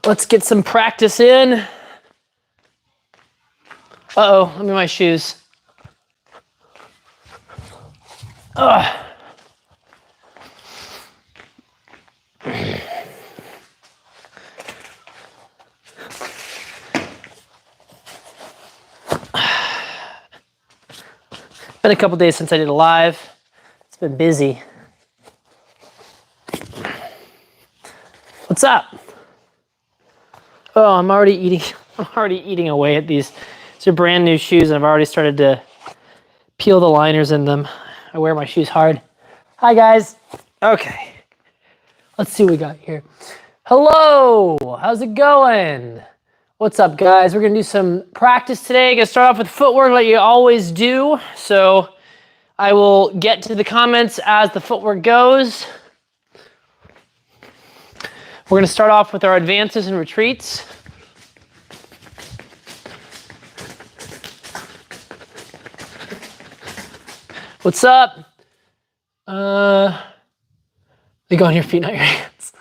Let's get some practice in. Uh-oh, let me my shoes. Ugh. Been a couple days since I did a live. It's been busy. What's up? Oh, I'm already eating away at these. These are brand new shoes and I've already started to peel the liners in them. I wear my shoes hard. Hi guys. Okay. Let's see what we got here. Hello, how's it going? What's up guys? We're gonna do some practice today. Gonna start off with footwork like you always do. So I will get to the comments as the footwork goes. We're gonna start off with our advances and retreats. What's up? They go on your feet, not your hands.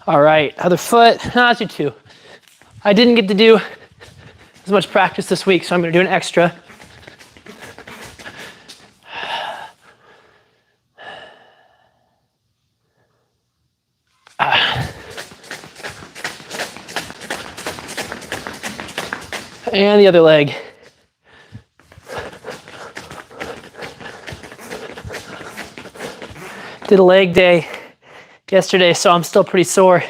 All right, other foot, let's do two. I didn't get to do as much practice this week, so I'm gonna do an extra. And the other leg. Did a leg day yesterday, so I'm still pretty sore.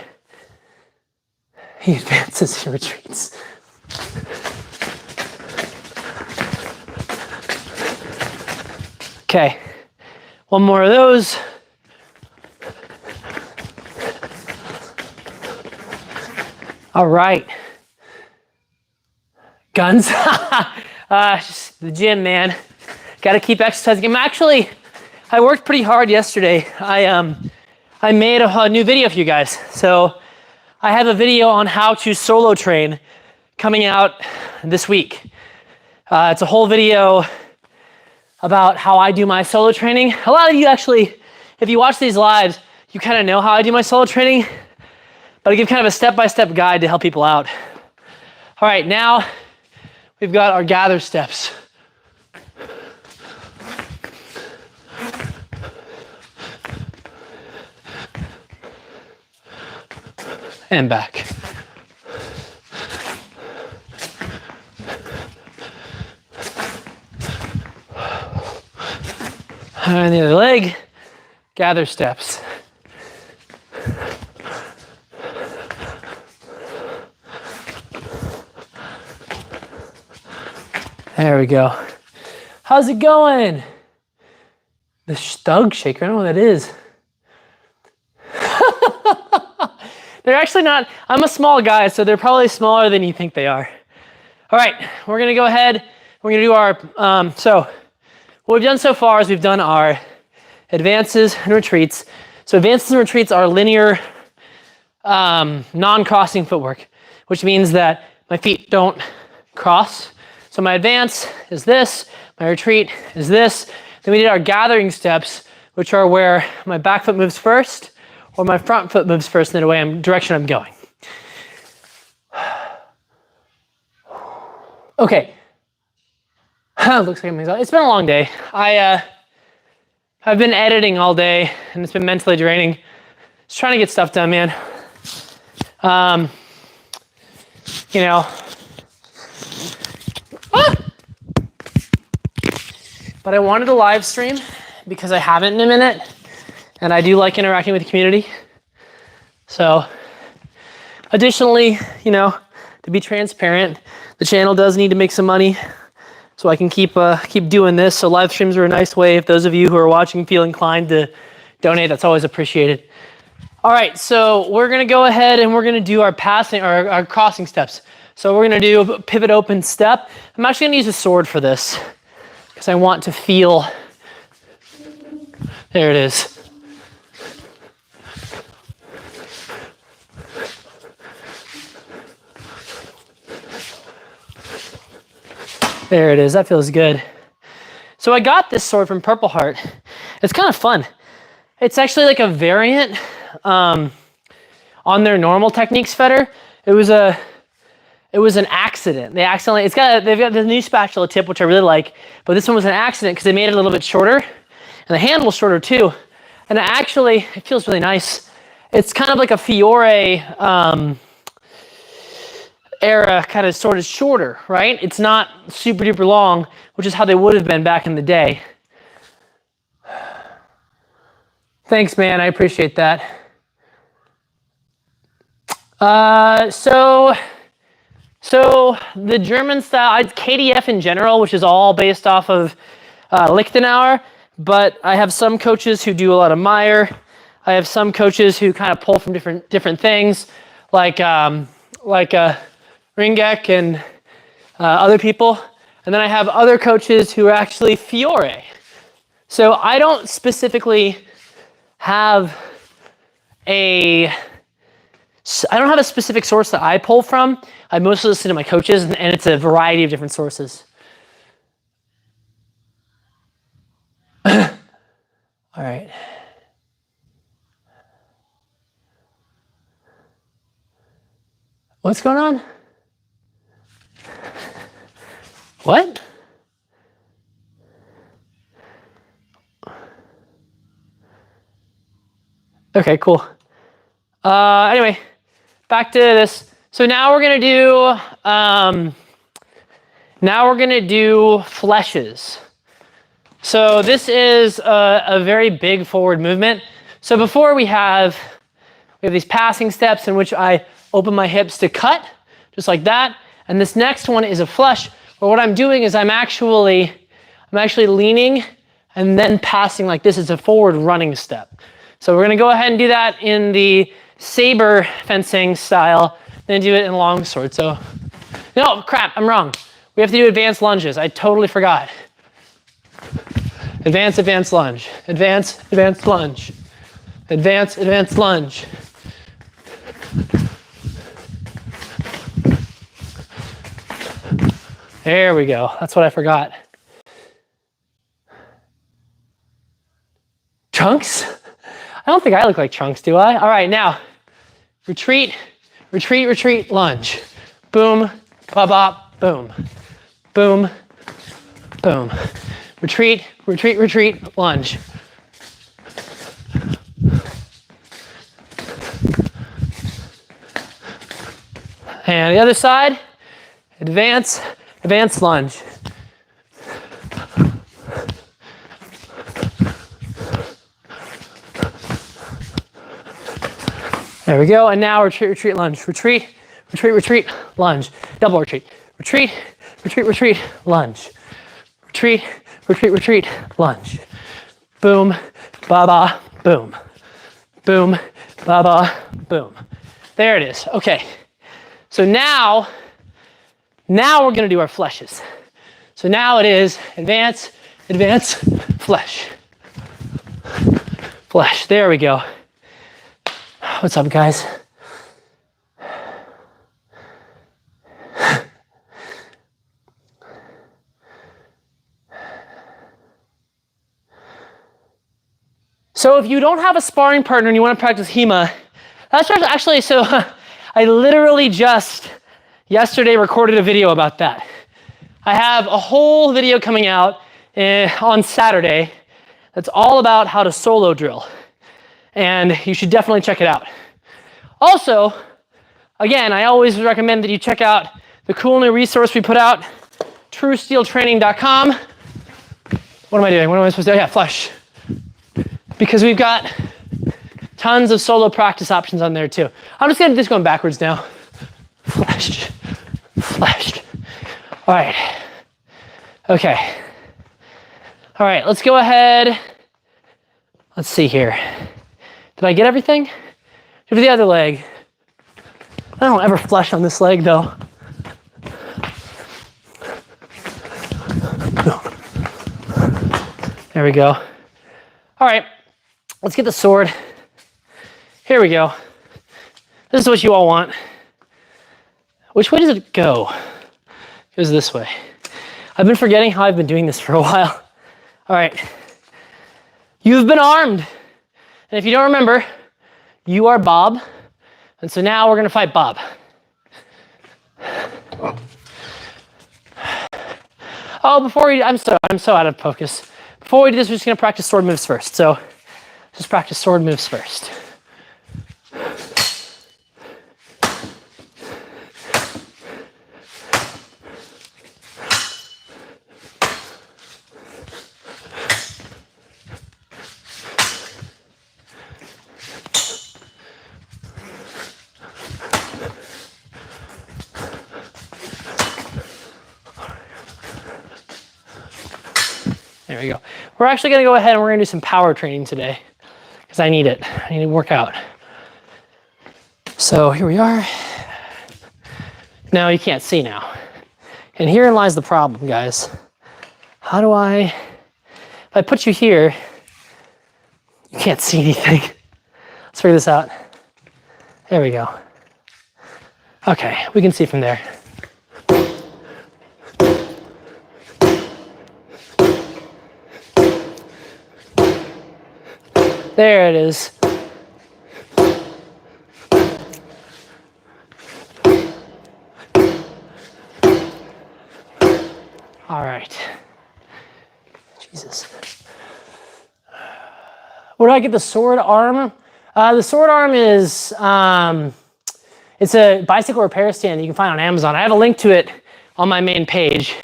He advances and retreats. Okay, one more of those. All right. Guns. Just the gym, man. Got to keep exercising. I worked pretty hard yesterday. I made a new video for you guys. So I have a video on how to solo train coming out this week. It's a whole video about how I do my solo training. A lot of you actually, if you watch these lives, you kind of know how I do my solo training, but I give kind of a step-by-step guide to help people out. All right, now we've got our gather steps. And back. And the other leg, gather steps. There we go. How's it going? The Stug Shaker, I don't know what that is. They're actually not, I'm a small guy, so they're probably smaller than you think they are. All right, we're gonna go ahead, we're gonna do our, so what we've done so far is we've done our advances and retreats. So advances and retreats are linear, non-crossing footwork, which means that my feet don't cross. So my advance is this, my retreat is this. Then we did our gathering steps, which are where my back foot moves first, or my front foot moves first in the direction I'm going. Okay. Looks like I'm exhausted. It's been a long day. I've been editing all day, and it's been mentally draining. Just trying to get stuff done, man. You know. But I wanted to live stream because I haven't in a minute. And I do like interacting with the community. So, additionally, you know, to be transparent, the channel does need to make some money so I can keep doing this. So live streams are a nice way. If those of you who are watching feel inclined to donate, that's always appreciated. All right, so we're gonna go ahead and we're gonna do our passing, or our crossing steps. So we're gonna do pivot open step. I'm actually gonna use a sword for this because I want to feel, there it is. There it is, that feels good. So I got this sword from Purple Heart, It's kind of fun. It's actually like a variant on their normal techniques fetter. It was an accident. They've got the new spatula tip, which I really like, but this one was an accident because they made it a little bit shorter, and the handle's shorter too. And it feels really nice. It's kind of like a Fiore era, kind of sort of shorter, right? It's not super duper long, which is how they would have been back in the day. Thanks, man. I appreciate that. So the German style, KDF in general, which is all based off of Lichtenauer, but I have some coaches who do a lot of Meyer. I have some coaches who kind of pull from different things, like Ringek and other people. And then I have other coaches who are actually Fiore. So I don't specifically have I don't have a specific source that I pull from. I mostly listen to my coaches, and it's a variety of different sources. All right. What's going on? What? Okay, cool. Anyway, back to this. So now we're gonna do fleshes. So this is a very big forward movement. So before we have these passing steps in which I open my hips to cut, just like that. And this next one is a flush, where what I'm doing is I'm actually leaning and then passing like this. It's a forward running step. So we're gonna go ahead and do that in the saber fencing style, then do it in longsword. So, no, crap, I'm wrong. We have to do advanced lunges. I totally forgot. Advance, advance lunge. Advance, advance lunge. Advance, advance lunge. There we go. That's what I forgot. Trunks? I don't think I look like Trunks, do I? All right, now, retreat, retreat, retreat, lunge. Boom, ba-bop, boom. Boom, boom. Retreat, retreat, retreat, lunge. And the other side, advance, advance lunge. There we go, and now retreat, retreat, lunge. Retreat, retreat, retreat, lunge. Double retreat. Retreat, retreat, retreat, lunge. Retreat, retreat, retreat, lunge. Boom, ba-ba, boom. Boom, ba-ba, boom. There it is, okay. So now we're gonna do our fleshes. So now it is advance, advance, flesh. Flesh, there we go. What's up, guys? So if you don't have a sparring partner and you want to practice HEMA, that's actually, so I literally just yesterday recorded a video about that. I have a whole video coming out on Saturday that's all about how to solo drill. And you should definitely check it out. Also, again, I always recommend that you check out the cool new resource we put out, truesteeltraining.com. What am I doing? What am I supposed to do? Yeah, flush. Because we've got tons of solo practice options on there too. I'm just gonna going backwards now. Flush, flush. All right, okay. All right, let's go ahead. Let's see here. Did I get everything? For the other leg. I don't ever flush on this leg though. There we go. All right, let's get the sword. Here we go. This is what you all want. Which way does it go? It goes this way. I've been forgetting how I've been doing this for a while. All right. You've been armed. And if you don't remember, you are Bob. And so now we're gonna fight Bob. Oh, before we, I'm so out of focus. Before we do this, we're just gonna practice sword moves first. So just practice sword moves first. There we go. We're actually gonna go ahead and we're gonna do some power training today because I need it. I need to work out. So here we are. Now you can't see now. And herein lies the problem, guys. How do if I put you here, you can't see anything. Let's figure this out. There we go. Okay, we can see from there. There it is. All right. Jesus. Where do I get the sword arm? The sword arm is, it's a bicycle repair stand that you can find on Amazon. I have a link to it on my main page.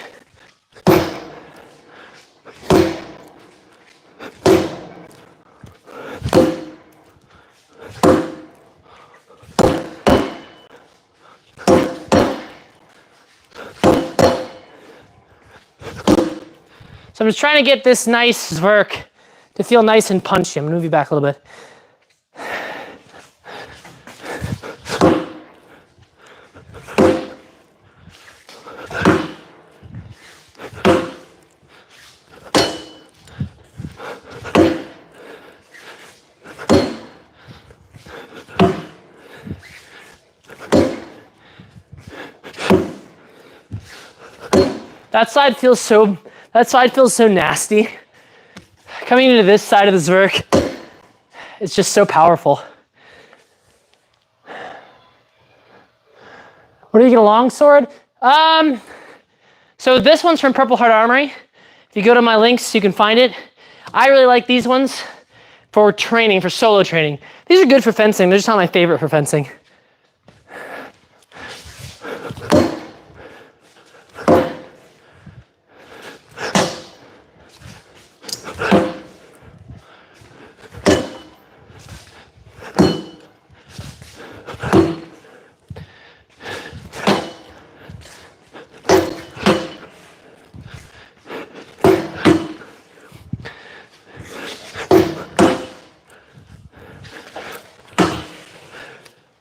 So I'm just trying to get this nice Zwerk to feel nice and punchy. I'm gonna move you back a little bit. That side feels so nasty. Coming into this side of the Zwerk, it's just so powerful. Where do you get a long sword? So this one's from Purple Heart Armory. If you go to my links, you can find it. I really like these ones for training, for solo training. These are good for fencing. They're just not my favorite for fencing.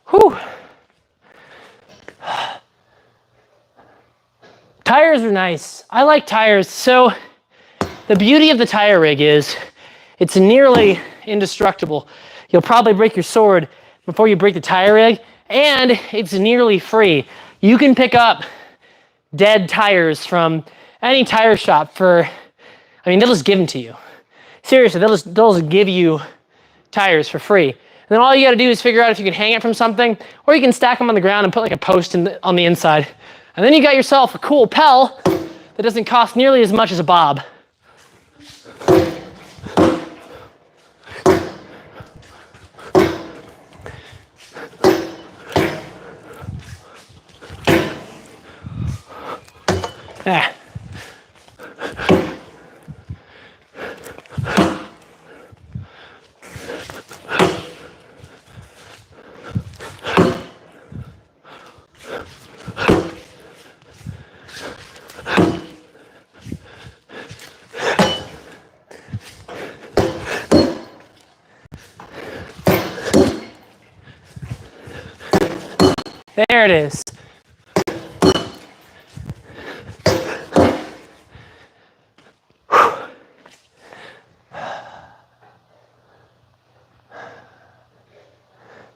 Whew. Tires are nice. I like tires. So the beauty of the tire rig is it's nearly indestructible. You'll probably break your sword before you break the tire rig, and it's nearly free. You can pick up dead tires from any tire shop for, I mean, they'll just give them to you. Seriously, they'll just give you tires for free. And then all you gotta do is figure out if you can hang it from something, or you can stack them on the ground and put like a post on the inside. And then you got yourself a cool Pell that doesn't cost nearly as much as a Bob. Ah. There it is.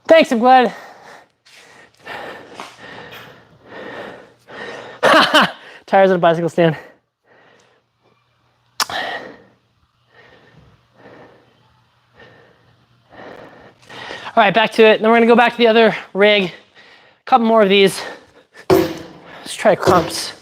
Thanks, I'm glad. Tires on a bicycle stand. All right, back to it. Then we're gonna go back to the other rig. A couple more of these. Let's try crumps.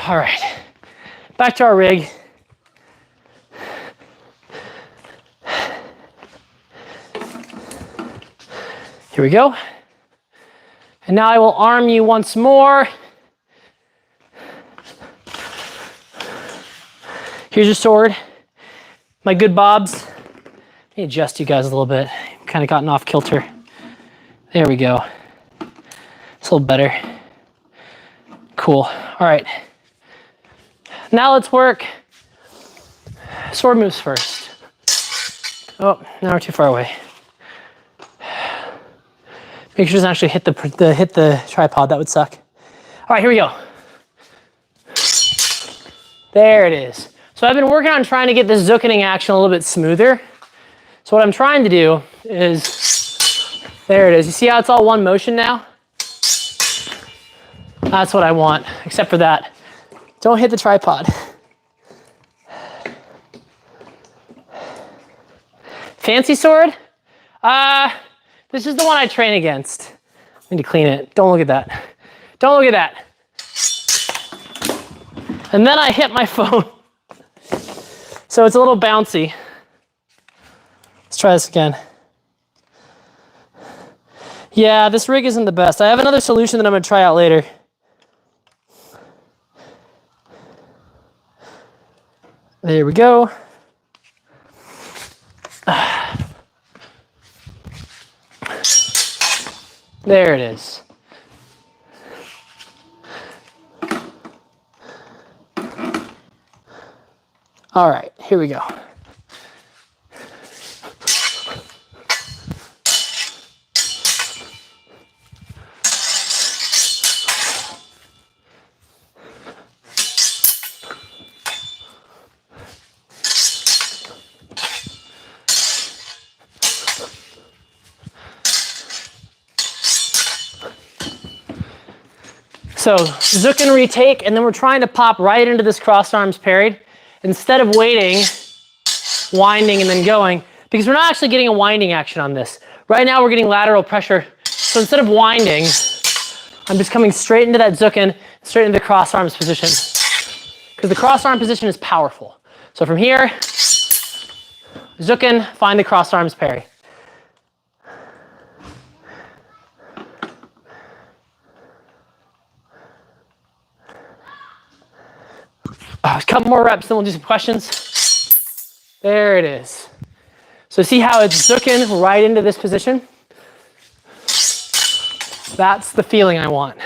All right, back to our rig. Here we go. And now I will arm you once more. Here's your sword. My good bobs. Let me adjust you guys a little bit. Kind of gotten off kilter. There we go. It's a little better. Cool. All right. Now let's work sword moves first. Oh, now we're too far away. Make sure it doesn't actually hit the tripod. That would suck. All right, here we go. There it is. So I've been working on trying to get this zuckening action a little bit smoother. So what I'm trying to do is, there it is. You see how it's all one motion now? That's what I want, except for that. Don't hit the tripod. Fancy sword? This is the one I train against. I need to clean it. Don't look at that. Don't look at that. And then I hit my phone. So it's a little bouncy. Let's try this again. Yeah, this rig isn't the best. I have another solution that I'm gonna try out later. There we go. There it is. All right, here we go. So zook and retake, and then we're trying to pop right into this crossed arms parried instead of waiting, winding, and then going, because we're not actually getting a winding action on this. Right now we're getting lateral pressure. So instead of winding, I'm just coming straight into that zookin, straight into the crossed arms position. Because the crossed arm position is powerful. So from here, zookin, find the crossed arms parry. A couple more reps, then we'll do some questions. There it is. So see how it's zooking right into this position? That's the feeling I want.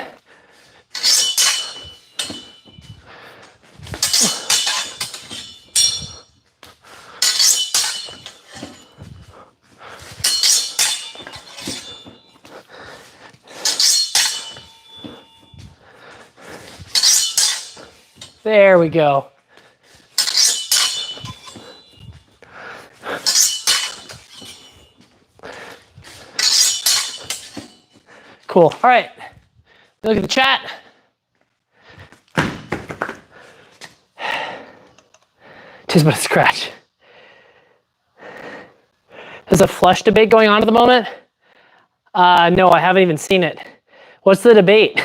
There we go. Cool. All right. Look at the chat. Just but a scratch. There's a flush debate going on at the moment. No, I haven't even seen it. What's the debate?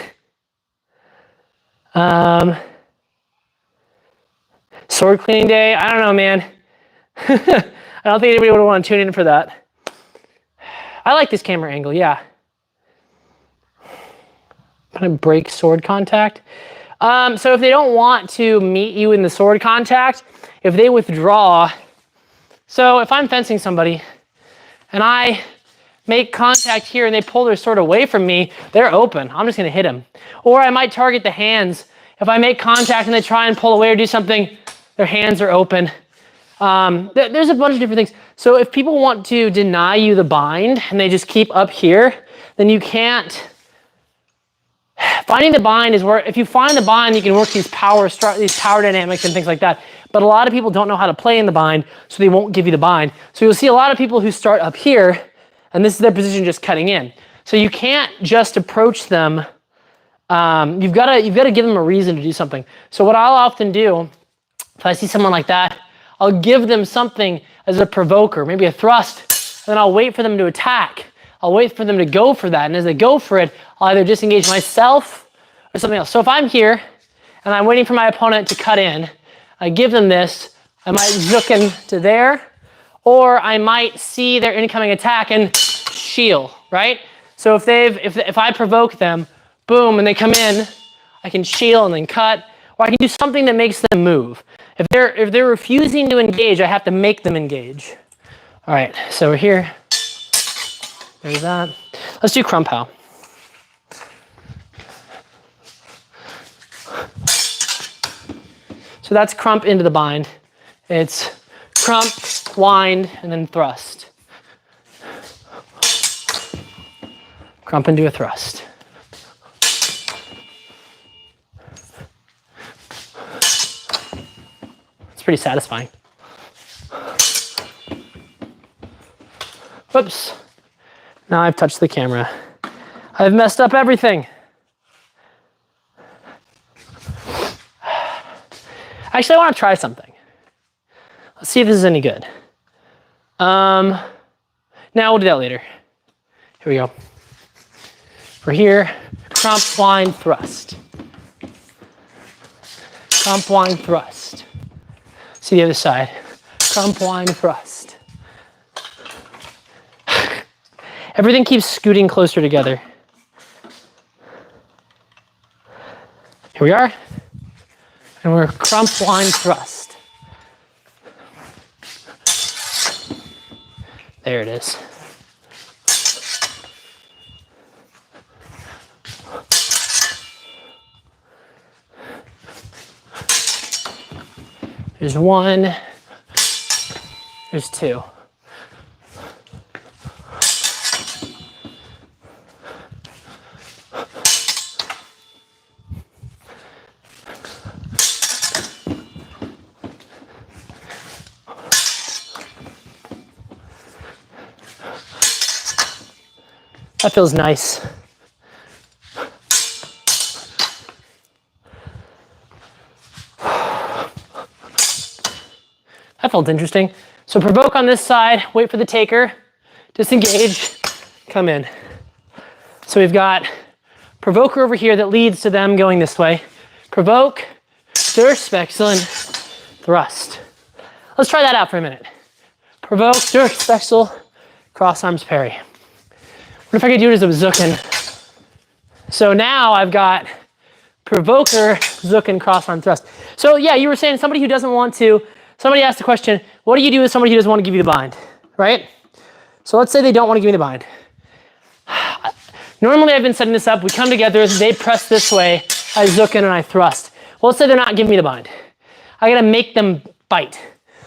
Sword cleaning day? I don't know, man. I don't think anybody would want to tune in for that. I like this camera angle, yeah. Kind of break sword contact. So if they don't want to meet you in the sword contact, if they withdraw, so if I'm fencing somebody and I make contact here and they pull their sword away from me, they're open. I'm just gonna hit them. Or I might target the hands. If I make contact and they try and pull away or do something, their hands are open. There's a bunch of different things. So if people want to deny you the bind and they just keep up here, then you can't Finding the bind is where, if you find the bind, you can work these power dynamics and things like that. But a lot of people don't know how to play in the bind, so they won't give you the bind. So you'll see a lot of people who start up here, and this is their position just cutting in. So you can't just approach them. You've got to give them a reason to do something. So what I'll often do, if I see someone like that, I'll give them something as a provoker, maybe a thrust, and then I'll wait for them to attack. I'll wait for them to go for that, and as they go for it, I'll either disengage myself or something else. So if I'm here, and I'm waiting for my opponent to cut in, I give them this, I might zook in to there, or I might see their incoming attack and shield, right? So if I provoke them, boom, and they come in, I can shield and then cut, or I can do something that makes them move. If they're refusing to engage, I have to make them engage. All right, so we're here. There's that. Let's do crump how. So that's crump into the bind. It's crump, wind, and then thrust. Crump into a thrust. It's pretty satisfying. Whoops. Now I've touched the camera. I've messed up everything. Actually, I want to try something. Let's see if this is any good. Now we'll do that later. Here we go. We're here. Crump, wind, thrust. Crump, wind, thrust. See the other side. Crump, wind, thrust. Everything keeps scooting closer together. Here we are. And we're crump, wind, thrust. There it is. There's one. There's two. That feels nice. That felt interesting. So provoke on this side, wait for the taker, disengage, come in. So we've got provoker over here that leads to them going this way. Provoke, Durchwechsel, and thrust. Let's try that out for a minute. Provoke, Durchwechsel, cross arms parry. What if I could do it as a Zucken? So now I've got provoker, Zucken, cross arm thrust. So yeah, you were saying somebody who doesn't want to, somebody asked the question, what do you do with somebody who doesn't want to give you the bind, right? So let's say they don't want to give me the bind. Normally I've been setting this up, we come together, they press this way, I Zucken and I thrust. Well, let's say they're not giving me the bind. I gotta make them bite.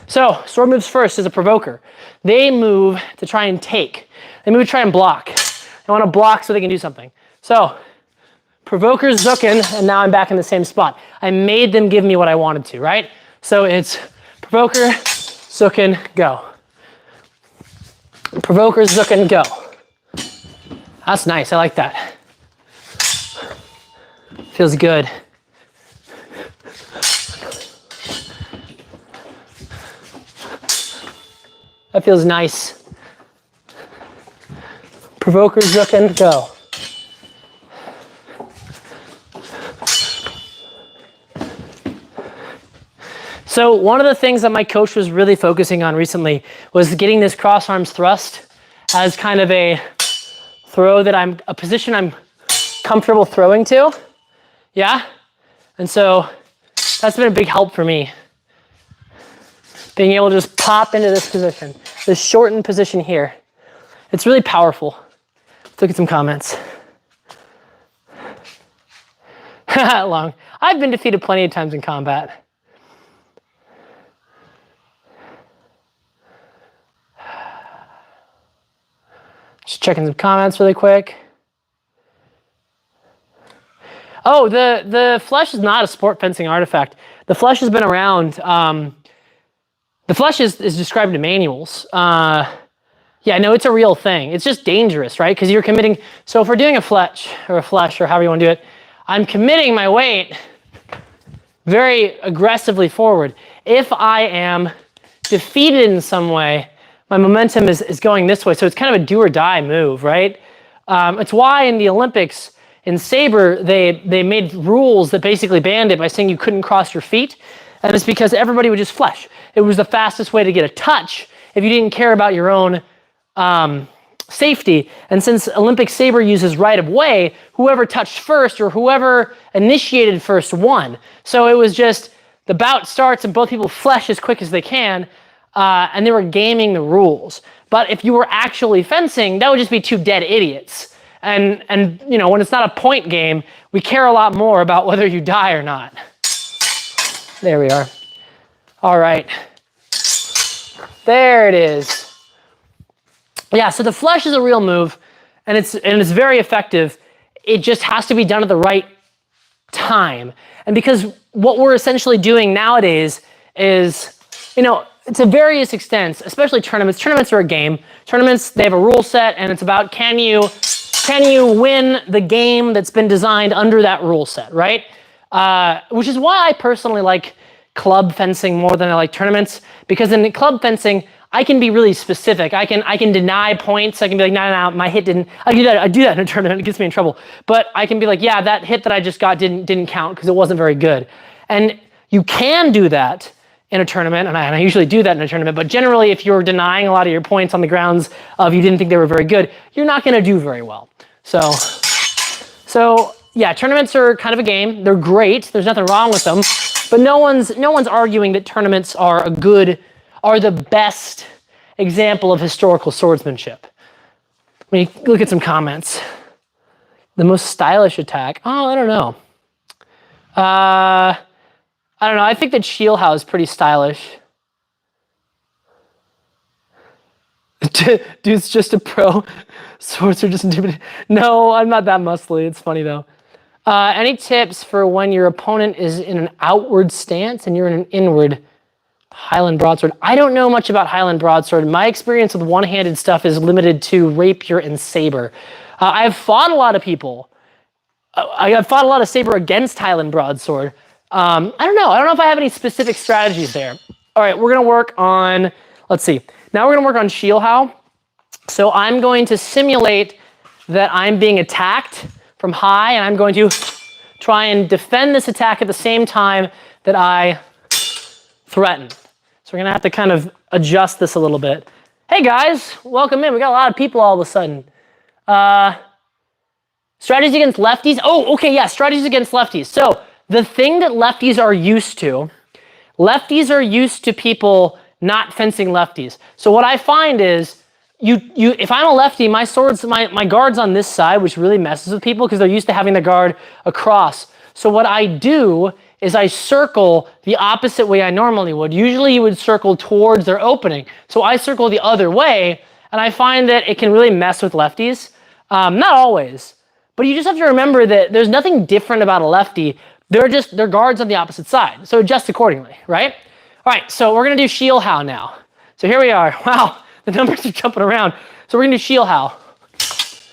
So sword moves first as a provoker. They move to try and take. They move to try and block. They want to block so they can do something. So, provoker, Zucken, and now I'm back in the same spot. I made them give me what I wanted to, right? So it's provoker, Zucken, go. Provoker, Zucken, go. That's nice, I like that. Feels good. That feels nice. Provoker, Zucken, go. So one of the things that my coach was really focusing on recently was getting this cross arms thrust as kind of a throw that a position I'm comfortable throwing to. Yeah? And so that's been a big help for me. Being able to just pop into this position, this shortened position here. It's really powerful. Let's look at some comments. Long. I've been defeated plenty of times in combat. Just checking some comments really quick. Oh, the flesh is not a sport fencing artifact. The flesh has been around. The flesh is described in manuals. Yeah, no, it's a real thing. It's just dangerous, right? Because you're committing. So if we're doing a flesh or however you want to do it, I'm committing my weight very aggressively forward. If I am defeated in some way, my momentum is going this way. So it's kind of a do or die move, right? It's why in the Olympics, in saber, they made rules that basically banned it by saying you couldn't cross your feet. And it's because everybody would just flesh. It was the fastest way to get a touch if you didn't care about your own safety. And since Olympic saber uses right of way, whoever touched first or whoever initiated first won. So it was just the bout starts and both people flesh as quick as they can, and they were gaming the rules. But if you were actually fencing, that would just be two dead idiots. And you know, when it's not a point game, we care a lot more about whether you die or not. There we are. All right. There it is. Yeah, so the flesh is a real move, and it's very effective. It just has to be done at the right time. And because what we're essentially doing nowadays is, you know, to various extents, especially tournaments. Tournaments are a game. Tournaments, they have a rule set, and it's about can you win the game that's been designed under that rule set, right? Which is why I personally like club fencing more than I like tournaments, because in club fencing, I can be really specific. I can deny points. I can be like, no, my hit didn't. I do that in a tournament. It gets me in trouble. But I can be like, yeah, that hit that I just got didn't count because it wasn't very good. And you can do that in a tournament, and I usually do that in a tournament. But generally, if you're denying a lot of your points on the grounds of you didn't think they were very good, you're not going to do very well. So yeah, tournaments are kind of a game. They're great. There's nothing wrong with them. But no one's arguing that tournaments are the best example of historical swordsmanship. Let me look at some comments. The most stylish attack. Oh, I don't know. I don't know. I think that Shielhao is pretty stylish. Dude's just a pro. Swords are just intimidating. No, I'm not that muscly. It's funny though. Any tips for when your opponent is in an outward stance and you're in an inward? Highland Broadsword. I don't know much about Highland Broadsword. My experience with one-handed stuff is limited to rapier and saber. I've fought a lot of people. I've fought a lot of saber against Highland Broadsword. I don't know. I don't know if I have any specific strategies there. All right, we're going to work on, let's see. Now we're going to work on Shielhao. So I'm going to simulate that I'm being attacked from high, and I'm going to try and defend this attack at the same time that I threaten. So we're going to have to kind of adjust this a little bit. Hey guys, welcome in. We got a lot of people all of a sudden. Strategies against lefties. Oh, okay, yeah, strategies against lefties. So the thing that lefties are used to people not fencing lefties. So what I find is, if I'm a lefty, my guard's on this side, which really messes with people because they're used to having the guard across. So what I do is I circle the opposite way I normally would. Usually you would circle towards their opening. So I circle the other way, and I find that it can really mess with lefties. Not always, but you just have to remember that there's nothing different about a lefty. They're guards on the opposite side. So adjust accordingly, right? All right, so we're gonna do Shielhao now. So here we are. Wow, the numbers are jumping around. So we're gonna do Shielhao.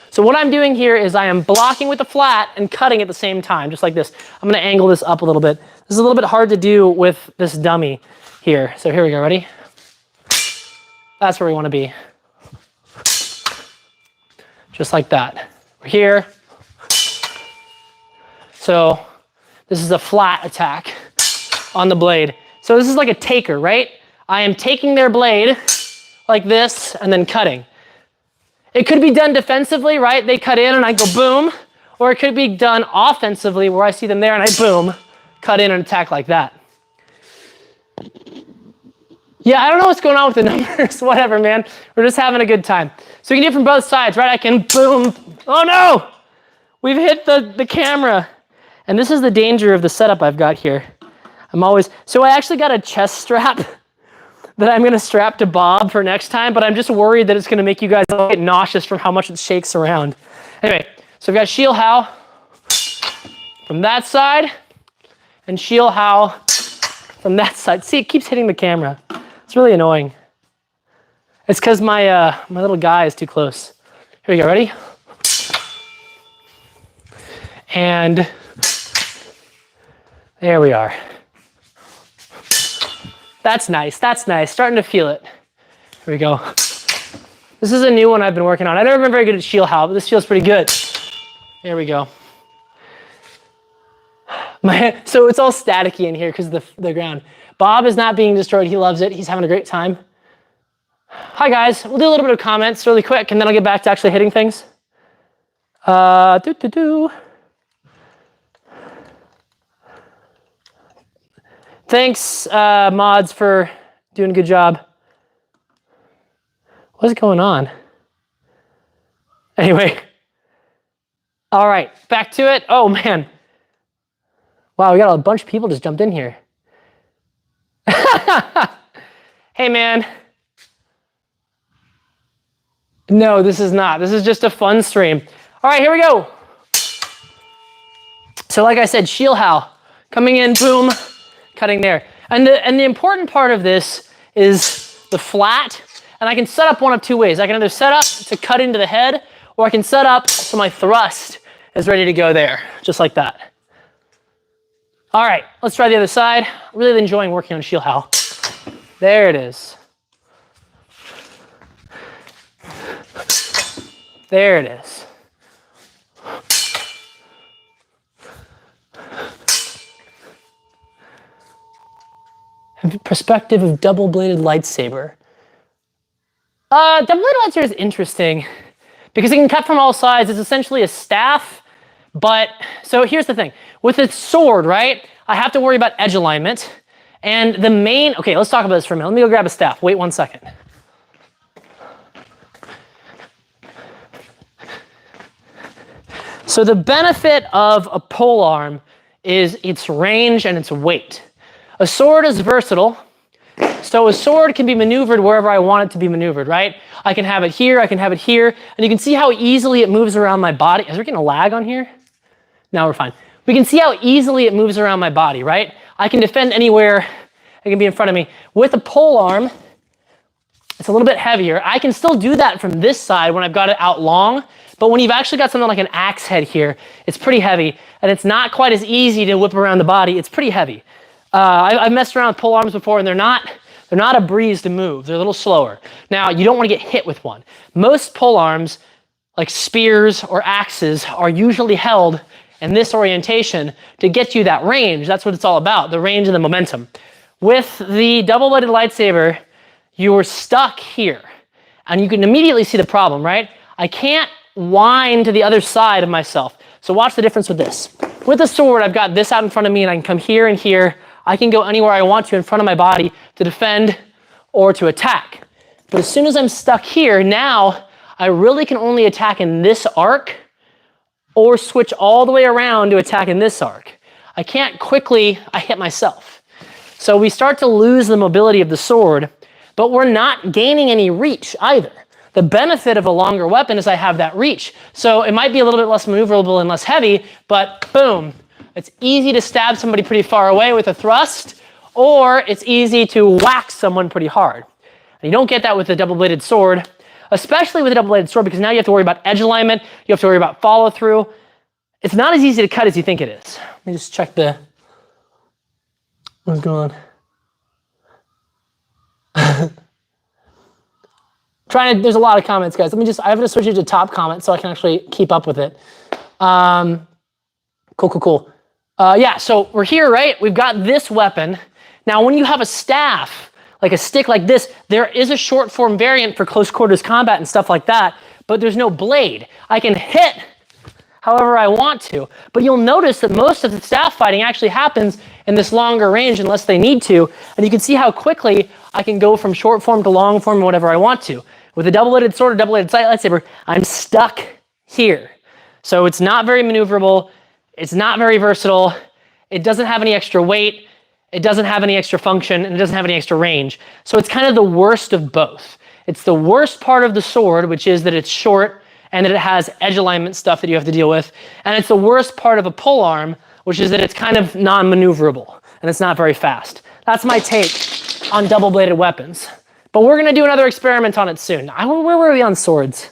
So what I'm doing here is I am blocking with the flat and cutting at the same time, just like this. I'm gonna angle this up a little bit. This is a little bit hard to do with this dummy here. So here we go, ready? That's where we wanna be. Just like that. We're here. So this is a flat attack on the blade. So this is like a taker, right? I am taking their blade like this and then cutting. It could be done defensively, right? They cut in and I go boom. Or it could be done offensively where I see them there and I boom, cut in and attack like that. Yeah, I don't know what's going on with the numbers. Whatever, man. We're just having a good time. So you can do it from both sides, right? I can boom. Oh no! We've hit the camera. And this is the danger of the setup I've got here. So I actually got a chest strap that I'm gonna strap to Bob for next time, but I'm just worried that it's gonna make you guys get nauseous from how much it shakes around. Anyway, so we've got Shielhao. from that side, and shield how from that side. See, it keeps hitting the camera. It's really annoying. It's because my little guy is too close. Here we go, ready? And there we are. That's nice, that's nice. Starting to feel it. Here we go. This is a new one I've been working on. I've never been very good at shield how, but this feels pretty good. There we go. So it's all staticky in here because of the ground. Bob is not being destroyed. He loves it. He's having a great time. Hi, guys. We'll do a little bit of comments really quick, and then I'll get back to actually hitting things. Thanks, mods, for doing a good job. What's going on? Anyway. All right, back to it. Oh, man. Wow, we got a bunch of people just jumped in here. Hey, man. No, this is not. This is just a fun stream. All right, here we go. So like I said, shield how. Coming in, boom, cutting there. And the important part of this is the flat. And I can set up one of two ways. I can either set up to cut into the head, or I can set up so my thrust is ready to go there, just like that. All right, let's try the other side. Really enjoying working on shield how. There it is. There it is. Perspective of double-bladed lightsaber. Double-bladed lightsaber is interesting because it can cut from all sides. It's essentially a staff, but so here's the thing. With a sword, right, I have to worry about edge alignment. And the main, okay, let's talk about this for a minute. Let me go grab a staff. Wait 1 second. So the benefit of a pole arm is its range and its weight. A sword is versatile. So a sword can be maneuvered wherever I want it to be maneuvered, right? I can have it here, I can have it here, and you can see how easily it moves around my body. Is there getting a lag on here? No, we're fine. We can see how easily it moves around my body, right? I can defend anywhere. It can be in front of me. With a pole arm, it's a little bit heavier. I can still do that from this side when I've got it out long, but when you've actually got something like an axe head here, it's pretty heavy, and it's not quite as easy to whip around the body. It's pretty heavy. I've messed around with pole arms before, and they're not a breeze to move. They're a little slower. Now, you don't want to get hit with one. Most pole arms, like spears or axes, are usually held in this orientation to get you that range. That's what it's all about, the range and the momentum. With the double-bladed lightsaber, you're stuck here, and you can immediately see the problem, right? I can't wind to the other side of myself. So watch the difference with this. With the sword, I've got this out in front of me, and I can come here and here. I can go anywhere I want to in front of my body to defend or to attack. But as soon as I'm stuck here, now I really can only attack in this arc or switch all the way around to attack in this arc. I can't quickly, I hit myself. So we start to lose the mobility of the sword, but we're not gaining any reach either. The benefit of a longer weapon is I have that reach. So it might be a little bit less maneuverable and less heavy, but boom, it's easy to stab somebody pretty far away with a thrust, or it's easy to whack someone pretty hard. And you don't get that with a double-bladed sword, especially with a double-bladed sword, because now you have to worry about edge alignment, you have to worry about follow-through. It's not as easy to cut as you think it is. Let me just check what's going on. There's a lot of comments, guys. I have to switch it to top comments so I can actually keep up with it. Cool. Yeah, so we're here, right? We've got this weapon. Now, when you have a staff, like a stick like this, there is a short form variant for close quarters combat and stuff like that, but there's no blade. I can hit however I want to, but you'll notice that most of the staff fighting actually happens in this longer range unless they need to, and you can see how quickly I can go from short form to long form, whatever I want to. With a double-bladed sword or double-bladed lightsaber, I'm stuck here. So it's not very maneuverable, it's not very versatile, it doesn't have any extra weight, it doesn't have any extra function, and it doesn't have any extra range. So it's kind of the worst of both. It's the worst part of the sword, which is that it's short and that it has edge alignment stuff that you have to deal with, and it's the worst part of a pole arm, which is that it's kind of non-maneuverable and it's not very fast. That's my take on double-bladed weapons. But we're gonna do another experiment on it soon. Where were we on swords?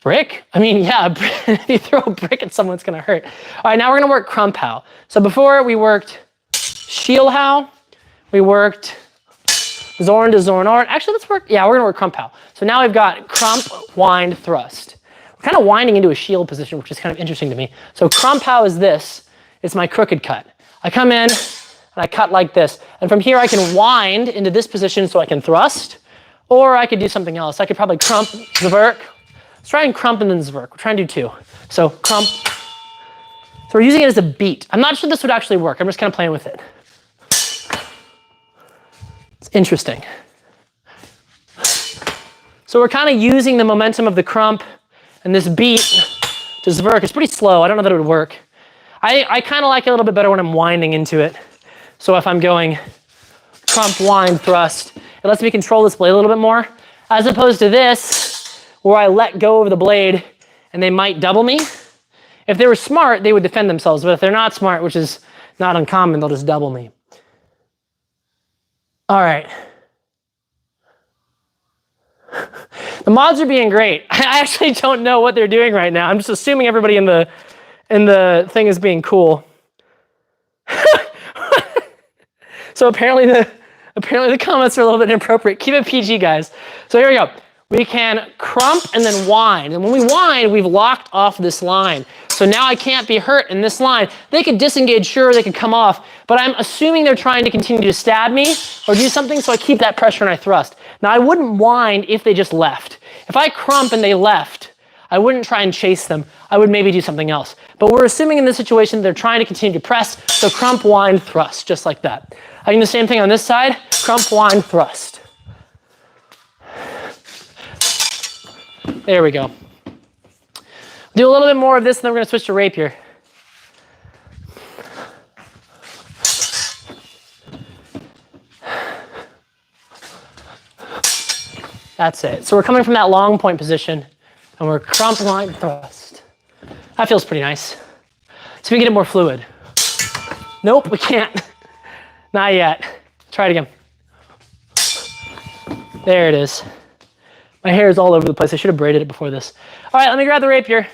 Brick? I mean, yeah, if you throw a brick at someone, it's gonna hurt. All right, now we're gonna work crump how. So before we worked shield how, we worked Zorn to Zorn art. Actually, we're gonna work crump how. So now we've got crump, wind, thrust. We're kind of winding into a shield position, which is kind of interesting to me. So crump how is this. It's my crooked cut. I come in and I cut like this. And from here I can wind into this position so I can thrust, or I could do something else. I could probably crump, zverk. Let's try and crump and then zverk. We're trying to do two. So crump. So we're using it as a beat. I'm not sure this would actually work. I'm just kind of playing with it. It's interesting. So we're kind of using the momentum of the crump and this beat to zverk. It's pretty slow. I don't know that it would work. I kind of like it a little bit better when I'm winding into it. So if I'm going crump, wind, thrust, it lets me control this blade a little bit more, as opposed to this, where I let go of the blade and they might double me. If they were smart, they would defend themselves, but if they're not smart, which is not uncommon, they'll just double me. All right. The mods are being great. I actually don't know what they're doing right now. I'm just assuming everybody in the thing is being cool. So apparently the comments are a little bit inappropriate. Keep it PG, guys. So here we go. We can crump and then wind. And when we wind, we've locked off this line. So now I can't be hurt in this line. They could disengage, sure, they could come off, but I'm assuming they're trying to continue to stab me or do something, so I keep that pressure and I thrust. Now I wouldn't wind if they just left. If I crump and they left, I wouldn't try and chase them. I would maybe do something else. But we're assuming in this situation they're trying to continue to press, so crump, wind, thrust, just like that. I can do the same thing on this side, crump, wind, thrust. There we go. Do a little bit more of this, and then we're going to switch to rapier. That's it. So we're coming from that long point position, and we're crump, wind, thrust. That feels pretty nice. So we get it more fluid. Nope, we can't. Not yet. Try it again. There it is. My hair is all over the place. I should have braided it before this. All right, let me grab the rapier.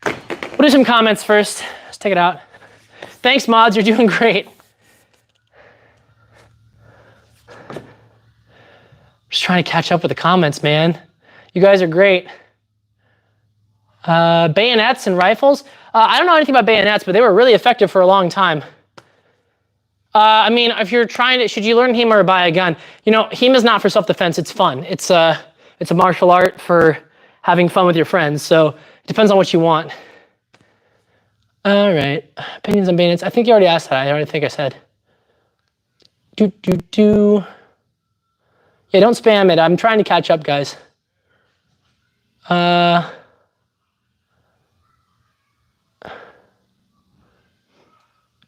We'll do some comments first. Let's take it out. Thanks, mods. You're doing great. Just trying to catch up with the comments, man. You guys are great. Bayonets and rifles. I don't know anything about bayonets, but they were really effective for a long time. I mean, if you're trying to, should you learn HEMA or buy a gun? You know, HEMA is not for self-defense. It's fun. It's a martial art for having fun with your friends. So it depends on what you want. All right, opinions on bayonets. I think you already asked that. I already think I said. Yeah, don't spam it. I'm trying to catch up, guys.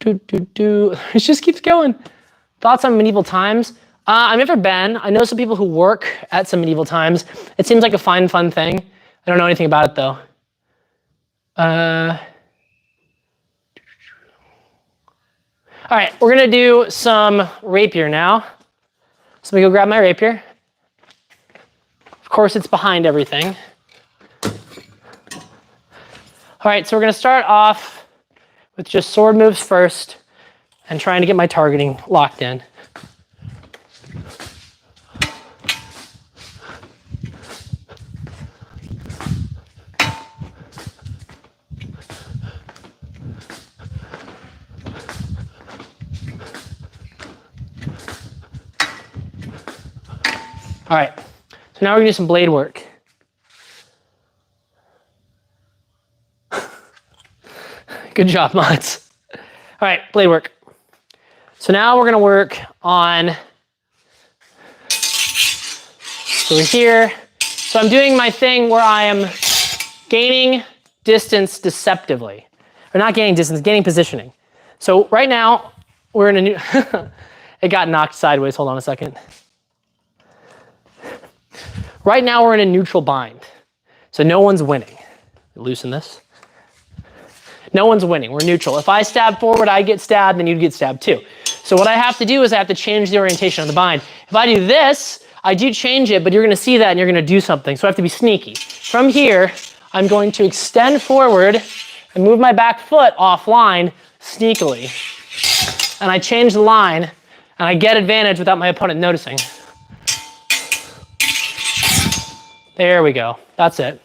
It just keeps going. Thoughts on medieval times? I've never been. I know some people who work at some medieval times. It seems like a fun thing. I don't know anything about it though. All right, we're gonna do some rapier now. So let me go grab my rapier. Of course, it's behind everything. All right, so we're gonna start off with just sword moves first and trying to get my targeting locked in. All right, so now we're gonna do some blade work. Good job, mods. All right, blade work. So now we're gonna work on, so we're here. So I'm doing my thing where I am gaining distance deceptively. Or not gaining distance, gaining positioning. So right now, we're in a new, it got knocked sideways, hold on a second. Right now we're in a neutral bind. So no one's winning, Loosen this. No one's winning, we're neutral. If I stab forward, I get stabbed, then you'd get stabbed too. So what I have to do is I have to change the orientation of the bind. If I do this, I do change it, but you're gonna see that and you're gonna do something. So I have to be sneaky. From here, I'm going to extend forward and move my back foot offline sneakily. And I change the line and I get advantage without my opponent noticing. There we go, that's it.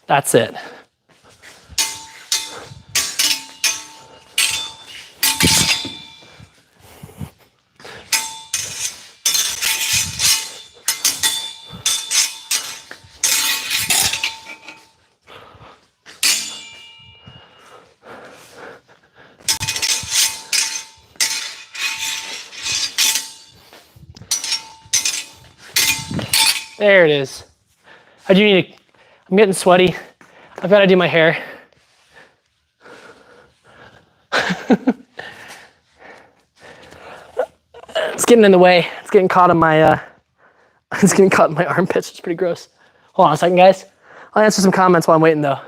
That's it. There it is. I do need to, I'm getting sweaty. I've got to do my hair. It's getting in the way. It's getting caught in my, it's getting caught in my armpits. It's pretty gross. Hold on a second, guys. I'll answer some comments while I'm waiting though.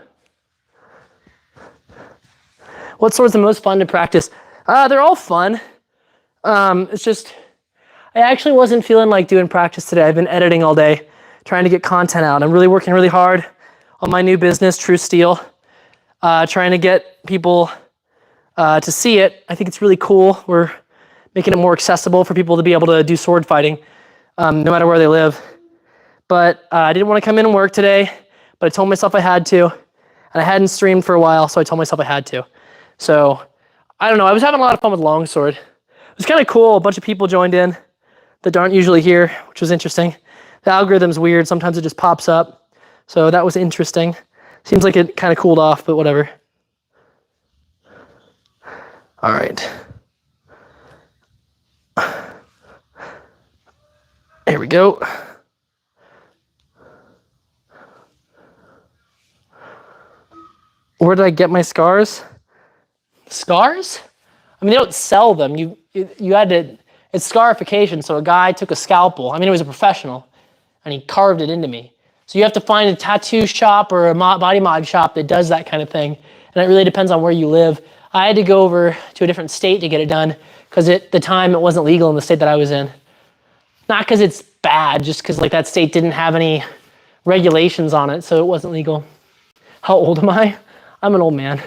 What sword's the most fun to practice? They're all fun. It's just, I actually wasn't feeling like doing practice today. I've been editing all day, trying to get content out. I'm really working really hard on my new business, True Steel, trying to get people to see it. I think it's really cool. We're making it more accessible for people to be able to do sword fighting, no matter where they live. But I didn't want to come in and work today, but I told myself I had to, and I hadn't streamed for a while, so I told myself I had to. So, I don't know, I was having a lot of fun with longsword. It was kind of cool, a bunch of people joined in that aren't usually here, which was interesting. The algorithm's weird, sometimes it just pops up. So that was interesting. Seems like it kind of cooled off, but whatever. All right. Here we go. Where did I get my scars? Scars? I mean, they don't sell them. You had to, it's scarification, so a guy took a scalpel. I mean, it was a professional, and he carved it into me. So you have to find a tattoo shop or a body mod shop that does that kind of thing. And it really depends on where you live. I had to go over to a different state to get it done because at the time it wasn't legal in the state that I was in. Not because it's bad, just because like that state didn't have any regulations on it, so it wasn't legal. How old am I? I'm an old man.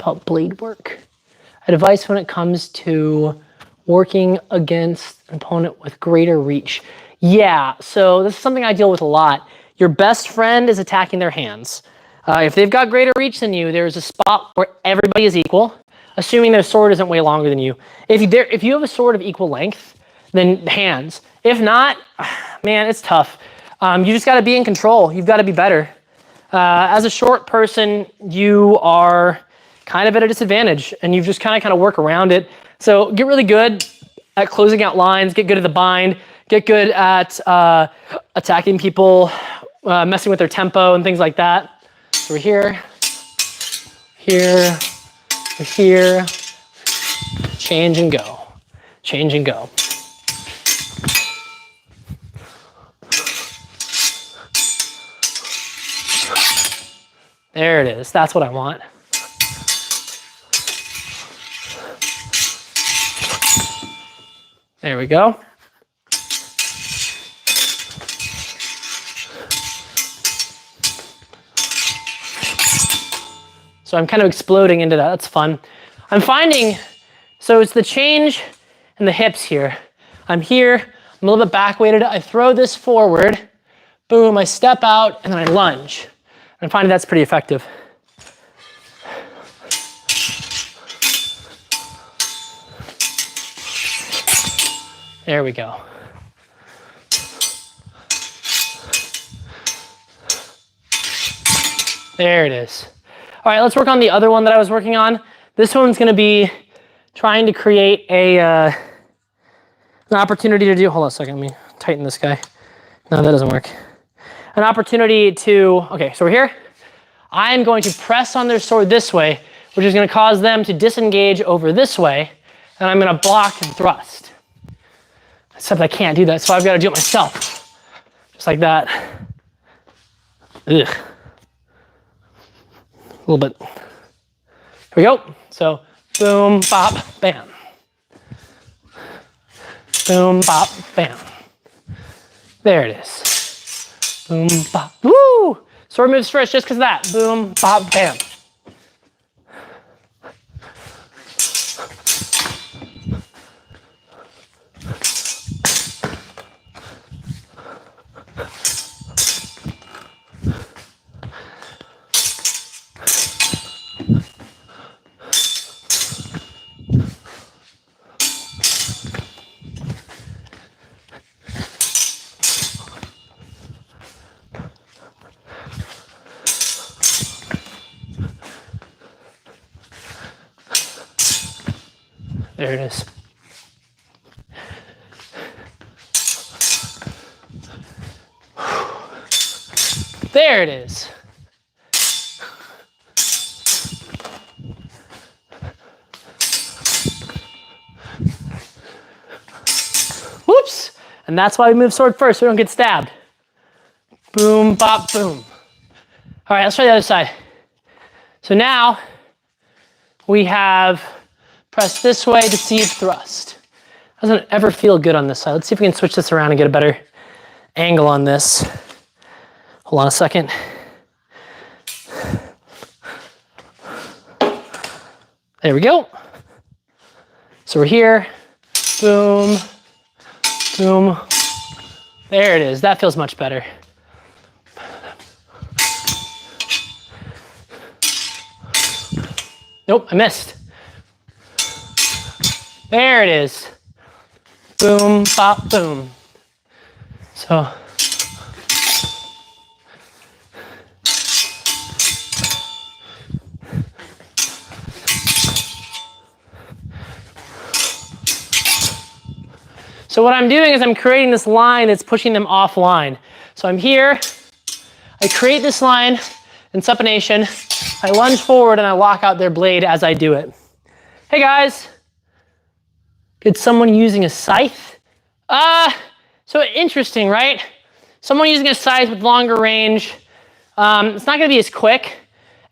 About blade work. Advice when it comes to working against an opponent with greater reach. Yeah, so this is something I deal with a lot. Your best friend is attacking their hands. If they've got greater reach than you, there's a spot where everybody is equal, assuming their sword isn't way longer than you. If you have a sword of equal length, then hands. If not, man, it's tough. You just gotta be in control. You've gotta be better. As a short person, you are kind of at a disadvantage and you've just kind of work around it. So get really good at closing out lines, get good at the bind, get good at attacking people, messing with their tempo and things like that. So we're here, we're here, change and go, change and go. There it is, that's what I want. There we go. So I'm kind of exploding into that, that's fun. I'm finding, so it's the change in the hips here. I'm here, I'm a little bit back weighted, I throw this forward, boom, I step out, and then I lunge. I'm finding that's pretty effective. There we go. There it is. All right, let's work on the other one that I was working on. This one's gonna be trying to create an opportunity to do, hold on a second, let me tighten this guy. No, that doesn't work. an opportunity to, okay, so we're here. I am going to press on their sword this way, which is going to cause them to disengage over this way, and I'm going to block and thrust. Except I can't do that, so I've got to do it myself. Just like that. Ugh. A little bit. Here we go. So, boom, bop, bam. Boom, bop, bam. There it is. Boom, bop, woo! Sword moves first just because of that. Boom, bop, bam. There it is. There it is. Whoops. And that's why we move sword first so we don't get stabbed. Boom, bop, boom. All right, let's try the other side. So now we have press this way, deceive, thrust. Doesn't ever feel good on this side. Let's see if we can switch this around and get a better angle on this. Hold on a second. There we go. So we're here. Boom, boom. There it is. That feels much better. Nope, I missed. There it is. Boom, bop, boom. So. So what I'm doing is I'm creating this line that's pushing them offline. So I'm here, I create this line in supination, I lunge forward and I lock out their blade as I do it. Hey guys. Could someone using a scythe? So interesting, right? Someone using a scythe with longer range, it's not gonna be as quick,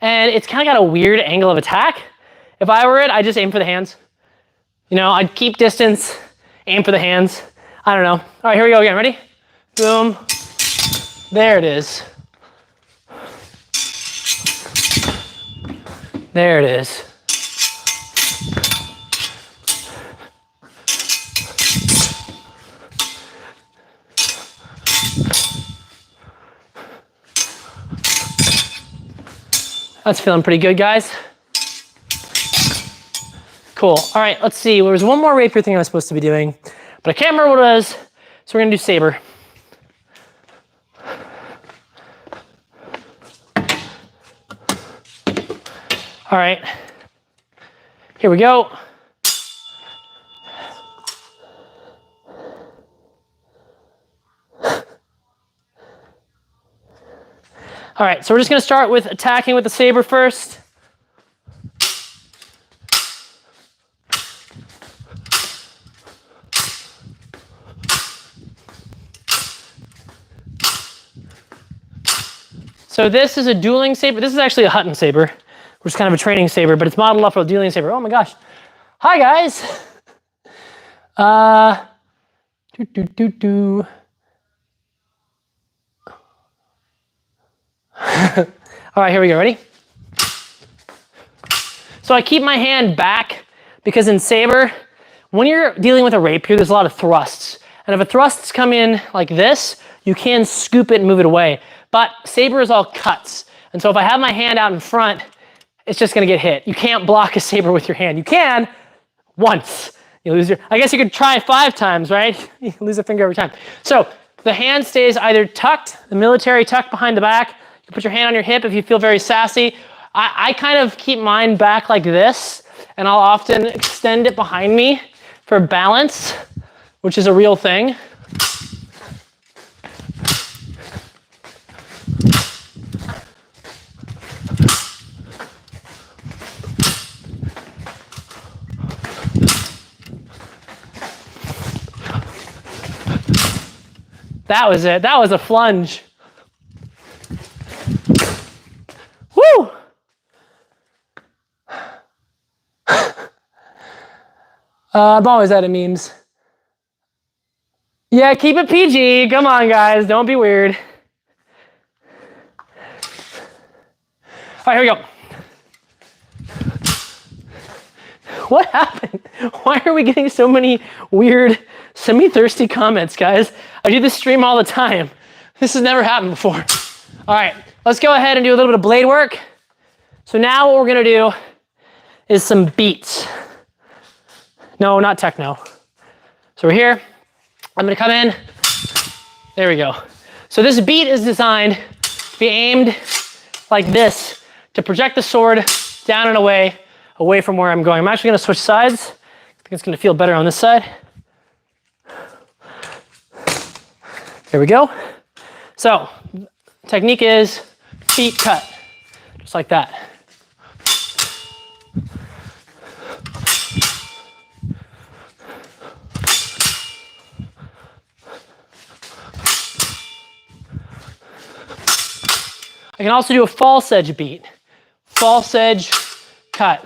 and it's kind of got a weird angle of attack. If I were it, I'd just aim for the hands. You know, I'd keep distance, aim for the hands. I don't know. All right, here we go again, ready? Boom, there it is. There it is. That's feeling pretty good, guys. Cool. All right, let's see. There was one more rapier thing I was supposed to be doing, but I can't remember what it was, so we're gonna do saber. All right, here we go. All right, so we're just gonna start with attacking with the saber first. So this is a dueling saber. This is actually a Hutton saber, which is kind of a training saber, but it's modeled off of a dueling saber. Oh my gosh. Hi guys. All right, here we go, ready? So I keep my hand back because in saber, when you're dealing with a rapier, there's a lot of thrusts. And if a thrusts come in like this, you can scoop it and move it away. But saber is all cuts. And so if I have my hand out in front, it's just gonna get hit. You can't block a saber with your hand. You can once. You lose your, I guess you could try 5 times, right? You lose a finger every time. So the hand stays either tucked, the military tucked behind the back. You can put your hand on your hip if you feel very sassy. I kind of keep mine back like this, and I'll often extend it behind me for balance, which is a real thing. That was it. That was a flunge. Woo! I'm always out of memes. Yeah, keep it PG. Come on, guys. Don't be weird. All right, here we go. What happened? Why are we getting so many weird, semi-thirsty comments, guys? I do this stream all the time. This has never happened before. All right, let's go ahead and do a little bit of blade work. So now what we're gonna do is some beats. No, not techno. So we're here. I'm gonna come in. There we go. So this beat is designed to be aimed like this to project the sword down and away from where I'm going. I'm actually gonna switch sides. I think it's gonna feel better on this side. There we go. So, technique is beat cut, just like that. I can also do a false edge beat. False edge cut.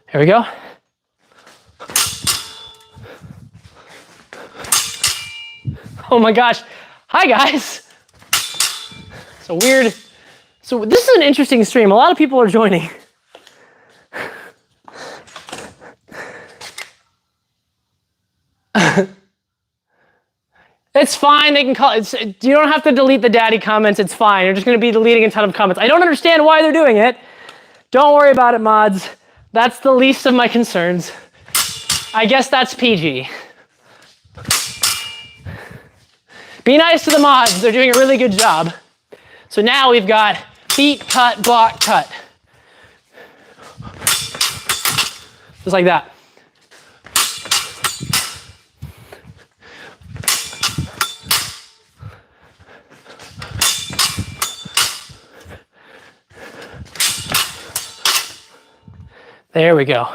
Here we go. Oh my gosh. Hi guys. So weird. So this is an interesting stream. A lot of people are joining. It's fine, they can call it. You don't have to delete the daddy comments, it's fine. You're just gonna be deleting a ton of comments. I don't understand why they're doing it. Don't worry about it, mods. That's the least of my concerns. I guess that's PG. Be nice to the mods, they're doing a really good job. So now we've got beat, cut, block, cut. Just like that. There we go.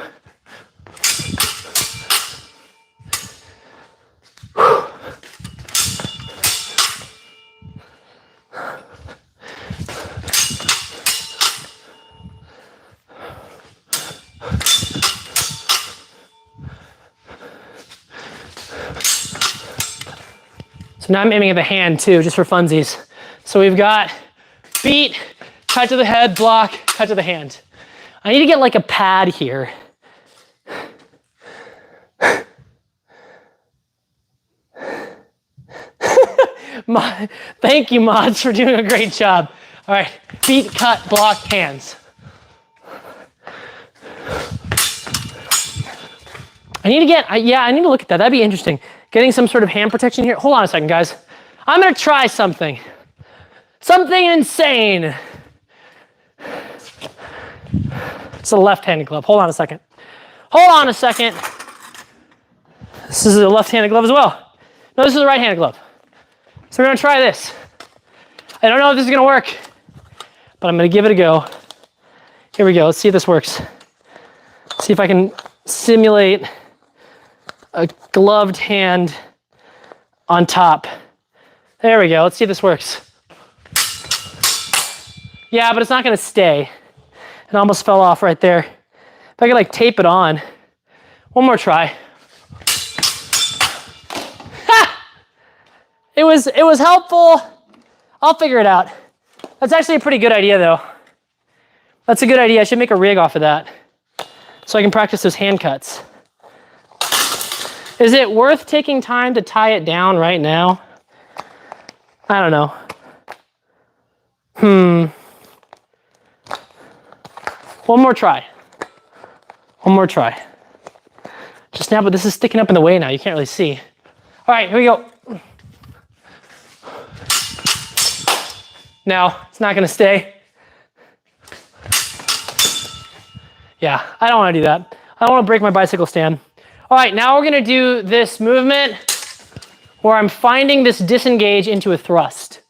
So now I'm aiming at the hand too, just for funsies. So we've got beat, cut to the head, block, cut to the hand. I need to get like a pad here. Thank you, mods, for doing a great job. All right, beat, cut, block, hands. I need to get, I need to look at that. That'd be interesting. Getting some sort of hand protection here. Hold on a second, guys. I'm gonna try something. Something insane. It's a left-handed glove. Hold on a second. Hold on a second. This is a left-handed glove as well. No, this is a right-handed glove. So we're gonna try this. I don't know if this is gonna work, but I'm gonna give it a go. Here we go, let's see if this works. See if I can simulate a gloved hand on top. There we go, let's see if this works. Yeah, but it's not gonna stay. It almost fell off right there. If I could like tape it on. One more try. Ha! It was helpful. I'll figure it out. That's actually a pretty good idea though. That's a good idea. I should make a rig off of that so I can practice those hand cuts. Is it worth taking time to tie it down right now? I don't know. One more try. One more try. Just now, but this is sticking up in the way now. You can't really see. All right, here we go. No, it's not gonna stay. Yeah, I don't wanna do that. I don't wanna break my bicycle stand. All right, now we're gonna do this movement where I'm finding this disengage into a thrust.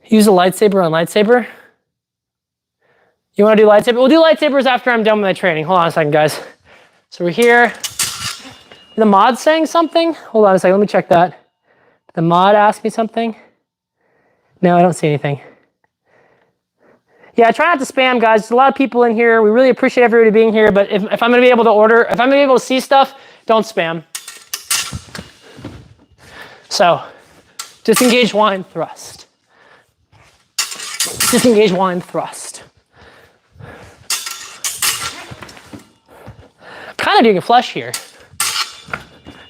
Use a lightsaber on lightsaber. You wanna do lightsaber? We'll do lightsabers after I'm done with my training. Hold on a second, guys. So we're here. The mod saying something? Hold on a second, let me check that. Did the mod ask me something? No, I don't see anything. Yeah, try not to spam, guys. There's a lot of people in here. We really appreciate everybody being here, but if I'm gonna be able to order, if I'm gonna be able to see stuff, don't spam. So, disengage wind thrust. Disengage wind thrust. Kind of doing a flush here.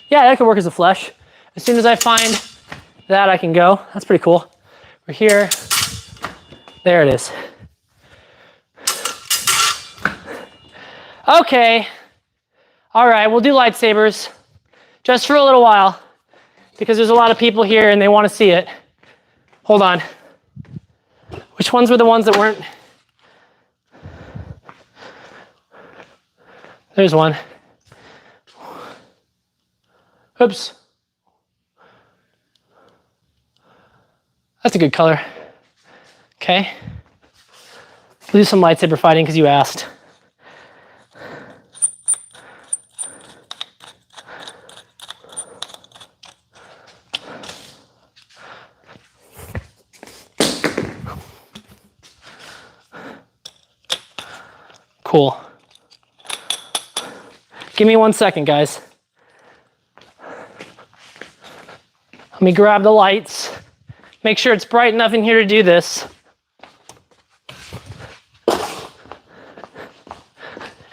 Yeah, that could work as a flush. As soon as I find that, I can go. That's pretty cool. We're here. There it is. Okay. All right, we'll do lightsabers just for a little while because there's a lot of people here and they want to see it. Hold on. Which ones were the ones that weren't? There's one. Oops. That's a good color. Okay. We'll do some lightsaber fighting because you asked. Cool. Give me 1 second, guys. Let me grab the lights. Make sure it's bright enough in here to do this.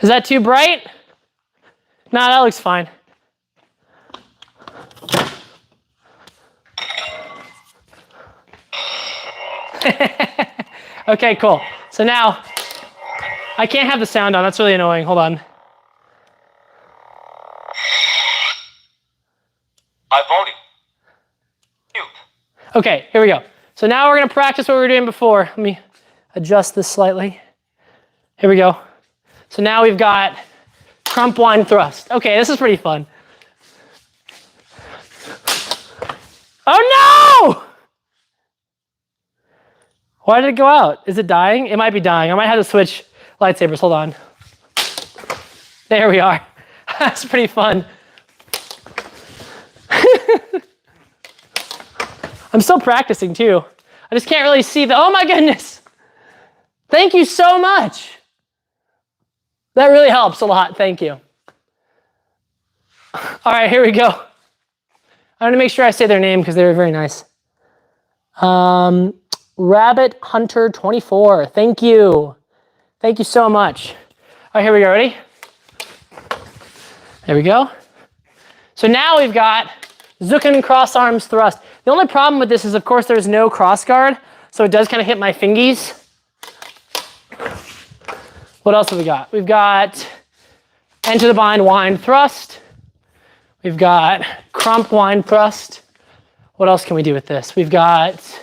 Is that too bright? No, that looks fine. Okay, cool. So now, I can't have the sound on. That's really annoying. Hold on. I voted. Mute. Okay, here we go. So now we're going to practice what we were doing before. Let me adjust this slightly. Here we go. So now we've got crump wind thrust. Okay, this is pretty fun. Oh no! Why did it go out? Is it dying? It might be dying. I might have to switch lightsabers. Hold on. There we are. That's pretty fun. I'm still practicing too. I just can't really see the, oh my goodness. Thank you so much. That really helps a lot, thank you. All right, here we go. I want to make sure I say their name because they were very nice. Rabbit Hunter 24, thank you. Thank you so much. All right, here we go, ready? There we go. So now we've got Zucken cross arms thrust. The only problem with this is, of course, there's no cross guard, so it does kind of hit my fingies. What else have we got? We've got enter the bind wind thrust. We've got crump wind thrust. What else can we do with this? We've got,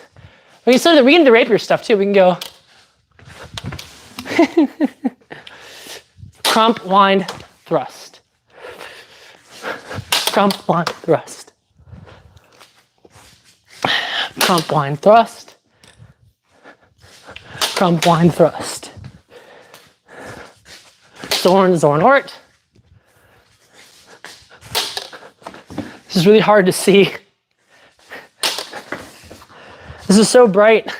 we can do the rapier stuff too. We can go crump wind thrust. Crump wind thrust. Crump wind thrust. Crump wind thrust. Zorn, Zorn, Ort. This is really hard to see. This is so bright.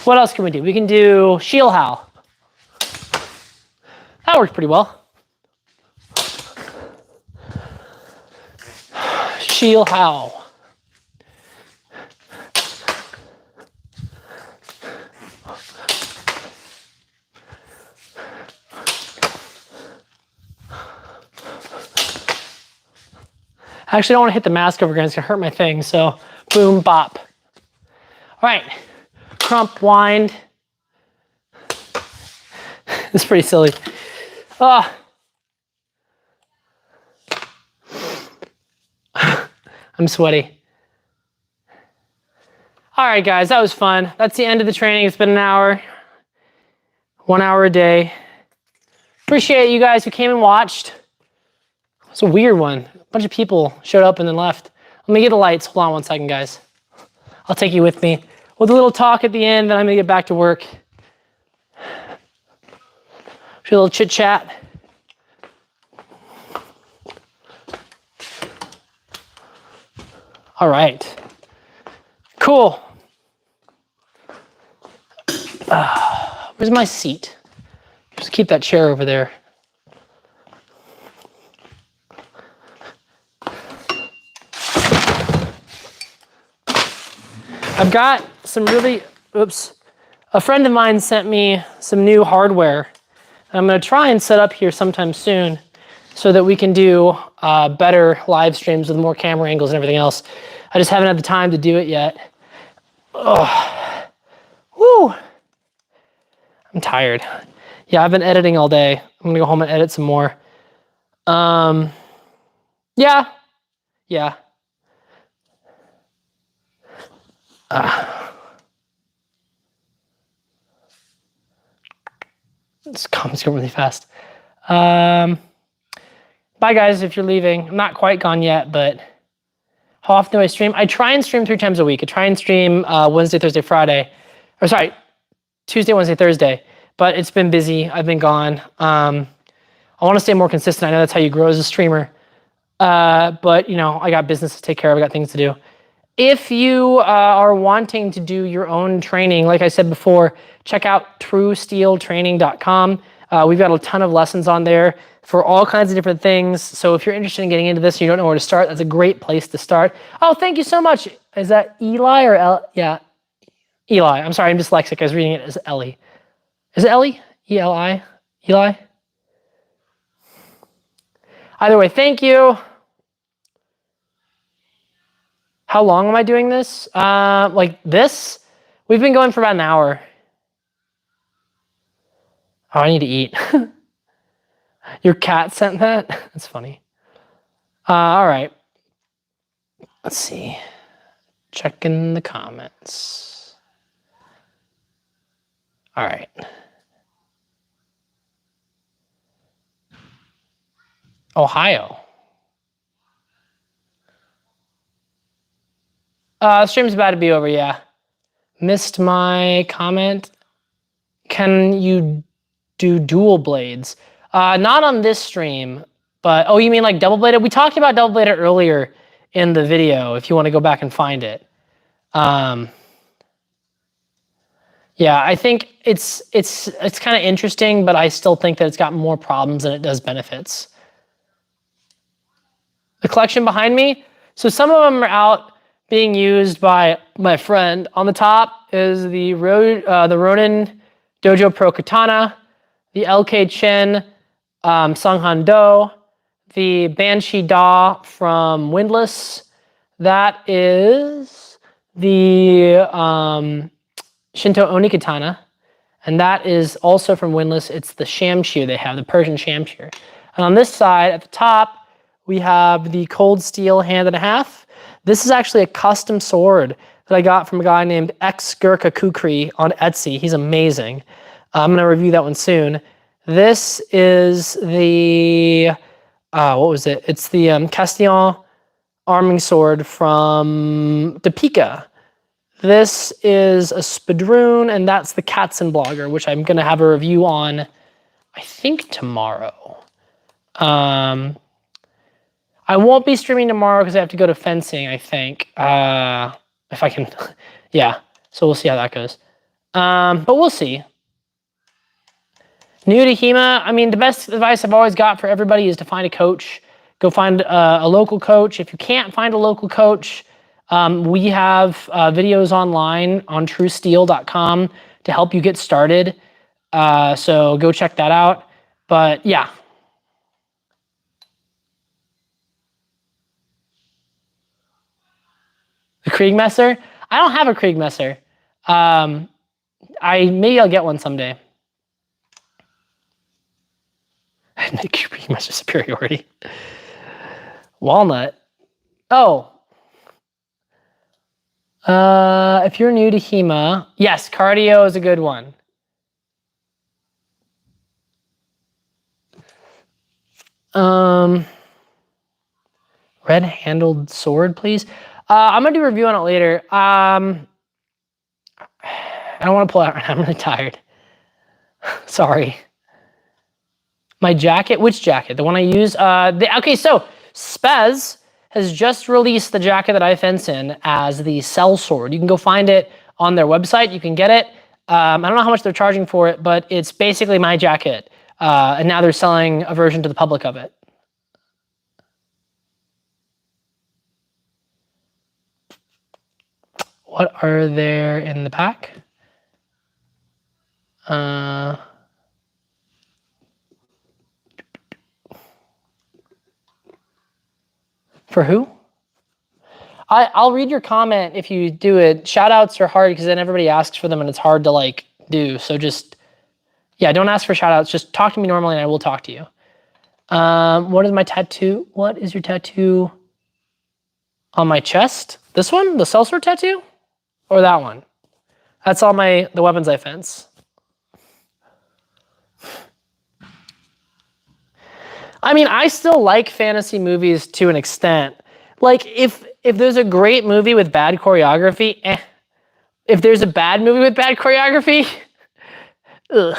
What else can we do? We can do shield howl. That works pretty well. Shield howl. I actually don't want to hit the mask over again. It's going to hurt my thing. So boom, bop. All right. Crump wind. It's pretty silly. I'm sweaty. All right, guys, that was fun. That's the end of the training. It's been an hour, 1 hour a day. Appreciate you guys who came and watched. It's a weird one. A bunch of people showed up and then left. Let me get the lights. Hold on 1 second, guys. I'll take you with me. We'll do a little talk at the end, then I'm gonna get back to work. Do a little chit chat. All right. Cool. Where's my seat? Just keep that chair over there. I've got some really, a friend of mine sent me some new hardware. I'm gonna try and set up here sometime soon so that we can do better live streams with more camera angles and everything else. I just haven't had the time to do it yet. Oh, woo. I'm tired. Yeah, I've been editing all day. I'm gonna go home and edit some more. Yeah. This comments go really fast. Bye guys, if you're leaving. I'm not quite gone yet, but how often do I stream? I try and stream 3 times a week. I try and stream Wednesday, Thursday, Friday. Or sorry, Tuesday, Wednesday, Thursday. But it's been busy. I've been gone. I want to stay more consistent. I know that's how you grow as a streamer. But you know, I got business to take care of. I got things to do. If you are wanting to do your own training, like I said before, check out truesteeltraining.com. We've got a ton of lessons on there for all kinds of different things. So if you're interested in getting into this and you don't know where to start, that's a great place to start. Oh, thank you so much. Is that Eli or El? Yeah, Eli. I'm sorry, I'm dyslexic. I was reading it as Ellie. Is it Ellie? E-L-I? Eli? Either way, thank you. How long am I doing this? Like this? We've been going for about an hour. Oh, I need to eat. Your cat sent that? That's funny. All right. Let's see. Checking the comments. All right. Ohio. Stream's about to be over, yeah. Missed my comment. Can you do dual blades? Not on this stream, but, oh, you mean like double bladed? We talked about double bladed earlier in the video, if you want to go back and find it. Yeah, I think it's kind of interesting, but I still think that it's got more problems than it does benefits. The collection behind me, so some of them are out being used by my friend. On the top is the Ronin Dojo Pro Katana, the LK Chen Sunghan Do, the Banshee Da from Windless. That is the Shinto Oni Katana, and that is also from Windless. It's the Shamshu they have, the Persian Shamshu. And on this side, at the top, we have the Cold Steel Hand and a Half. This is actually a custom sword that I got from a guy named X Gurkha Kukri on Etsy. He's amazing. I'm gonna review that one soon. This is the, what was it? It's the Castillon arming sword from Topeka. This is a Spadroon, and that's the Katzenblogger, which I'm gonna have a review on, I think tomorrow. I won't be streaming tomorrow because I have to go to fencing, I think. If I can, yeah. So we'll see how that goes. But we'll see. New to HEMA, I mean, the best advice I've always got for everybody is to find a coach. Go find a local coach. If you can't find a local coach, we have videos online on truesteel.com to help you get started. So go check that out. But yeah. The Kriegmesser? I don't have a Kriegmesser. Maybe I'll get one someday. Kriegmesser superiority. Walnut. Oh. If you're new to HEMA, yes, cardio is a good one. Red-handled sword, please. I'm gonna do a review on it later. I don't want to pull out right now. I'm really tired. Sorry. My jacket, which jacket? The one I use? Okay, so Spez has just released the jacket that I fence in as the Cell Sword. You can go find it on their website. You can get it. I don't know how much they're charging for it, but it's basically my jacket. And now they're selling a version to the public of it. What are there in the pack? For who? I'll read your comment if you do it. Shout outs are hard because then everybody asks for them and it's hard to like do. So just, yeah, don't ask for shout outs. Just talk to me normally and I will talk to you. What is my tattoo? What is your tattoo on my chest? This one? The sellsword tattoo? Or that one? That's all the weapons I fence. I mean, I still like fantasy movies to an extent. Like, if there's a great movie with bad choreography, eh. If there's a bad movie with bad choreography, ugh.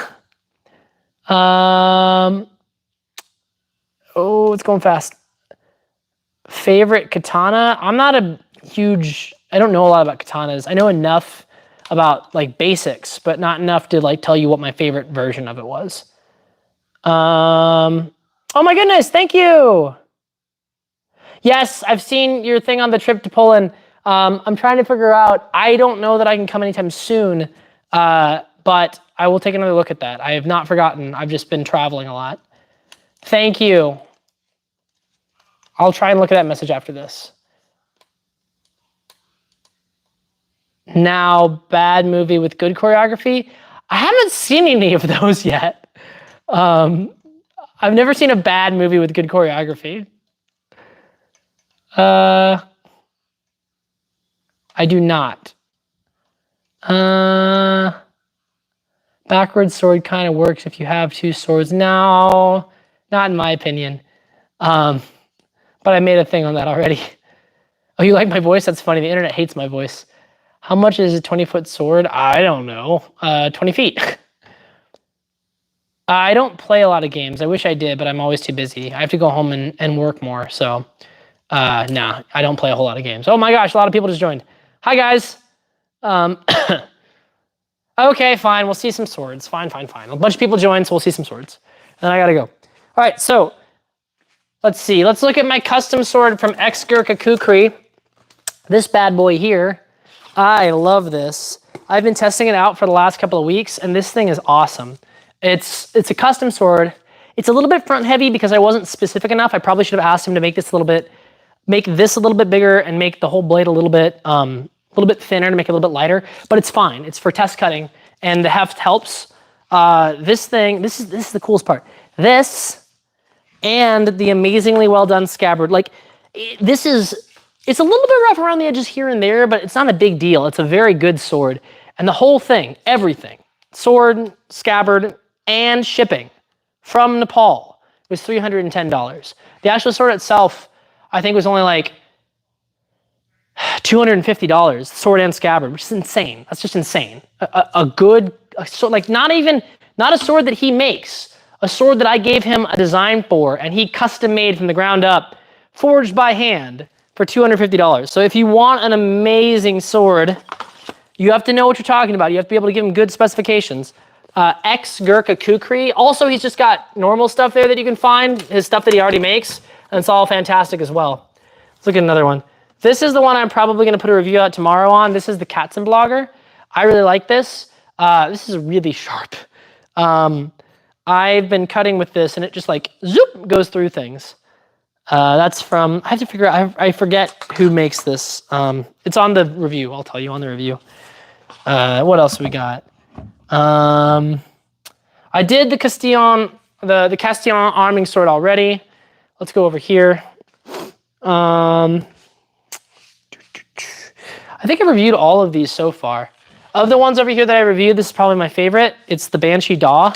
Oh, it's going fast. Favorite katana? I'm not a huge, I don't know a lot about katanas. I know enough about like basics, but not enough to like tell you what my favorite version of it was. Oh my goodness, thank you. Yes, I've seen your thing on the trip to Poland. I'm trying to figure out, I don't know that I can come anytime soon, but I will take another look at that. I have not forgotten. I've just been traveling a lot. Thank you. I'll try and look at that message after this. Now, bad movie with good choreography. I haven't seen any of those yet. I've never seen a bad movie with good choreography. I do not. Backwards sword kind of works if you have two swords. No, not in my opinion. But I made a thing on that already. Oh, you like my voice? That's funny. The internet hates my voice. How much is a 20-foot sword? I don't know. 20 feet. I don't play a lot of games. I wish I did, but I'm always too busy. I have to go home and work more. So, no, I don't play a whole lot of games. Oh my gosh, a lot of people just joined. Hi, guys. Okay, fine. We'll see some swords. Fine. A bunch of people joined, so we'll see some swords. And then I got to go. All right, so let's see. Let's look at my custom sword from X-Gurkha Kukri. This bad boy here. I love this. I've been testing it out for the last couple of weeks, and this thing is awesome. It's a custom sword. It's a little bit front heavy because I wasn't specific enough. I probably should have asked him to make this a little bit bigger and make the whole blade a little bit thinner to make it a little bit lighter. But it's fine. It's for test cutting, and the heft helps. This is the coolest part. This and the amazingly well done scabbard. Like this is. It's a little bit rough around the edges here and there, but it's not a big deal. It's a very good sword. And the whole thing, everything, sword, scabbard, and shipping from Nepal was $310. The actual sword itself, I think, was only like $250, sword and scabbard, which is insane. That's just insane. A sword, like not a sword that he makes, a sword that I gave him a design for, and he custom made from the ground up, forged by hand, for $250. So if you want an amazing sword, you have to know what you're talking about. You have to be able to give him good specifications. X-Gurkha Kukri. Also, he's just got normal stuff there that you can find, his stuff that he already makes, and it's all fantastic as well. Let's look at another one. This is the one I'm probably going to put a review out tomorrow on. This is the Katzenblogger. I really like this. This is really sharp. I've been cutting with this, and it just like, zoop, goes through things. That's from, I have to figure out, I forget who makes this. It's on the review. I'll tell you on the review. What else we got? I did the Castillon arming sword already. Let's go over here. I think I reviewed all of these so far. Of the ones over here that I reviewed, this is probably my favorite. It's the Banshee Daw.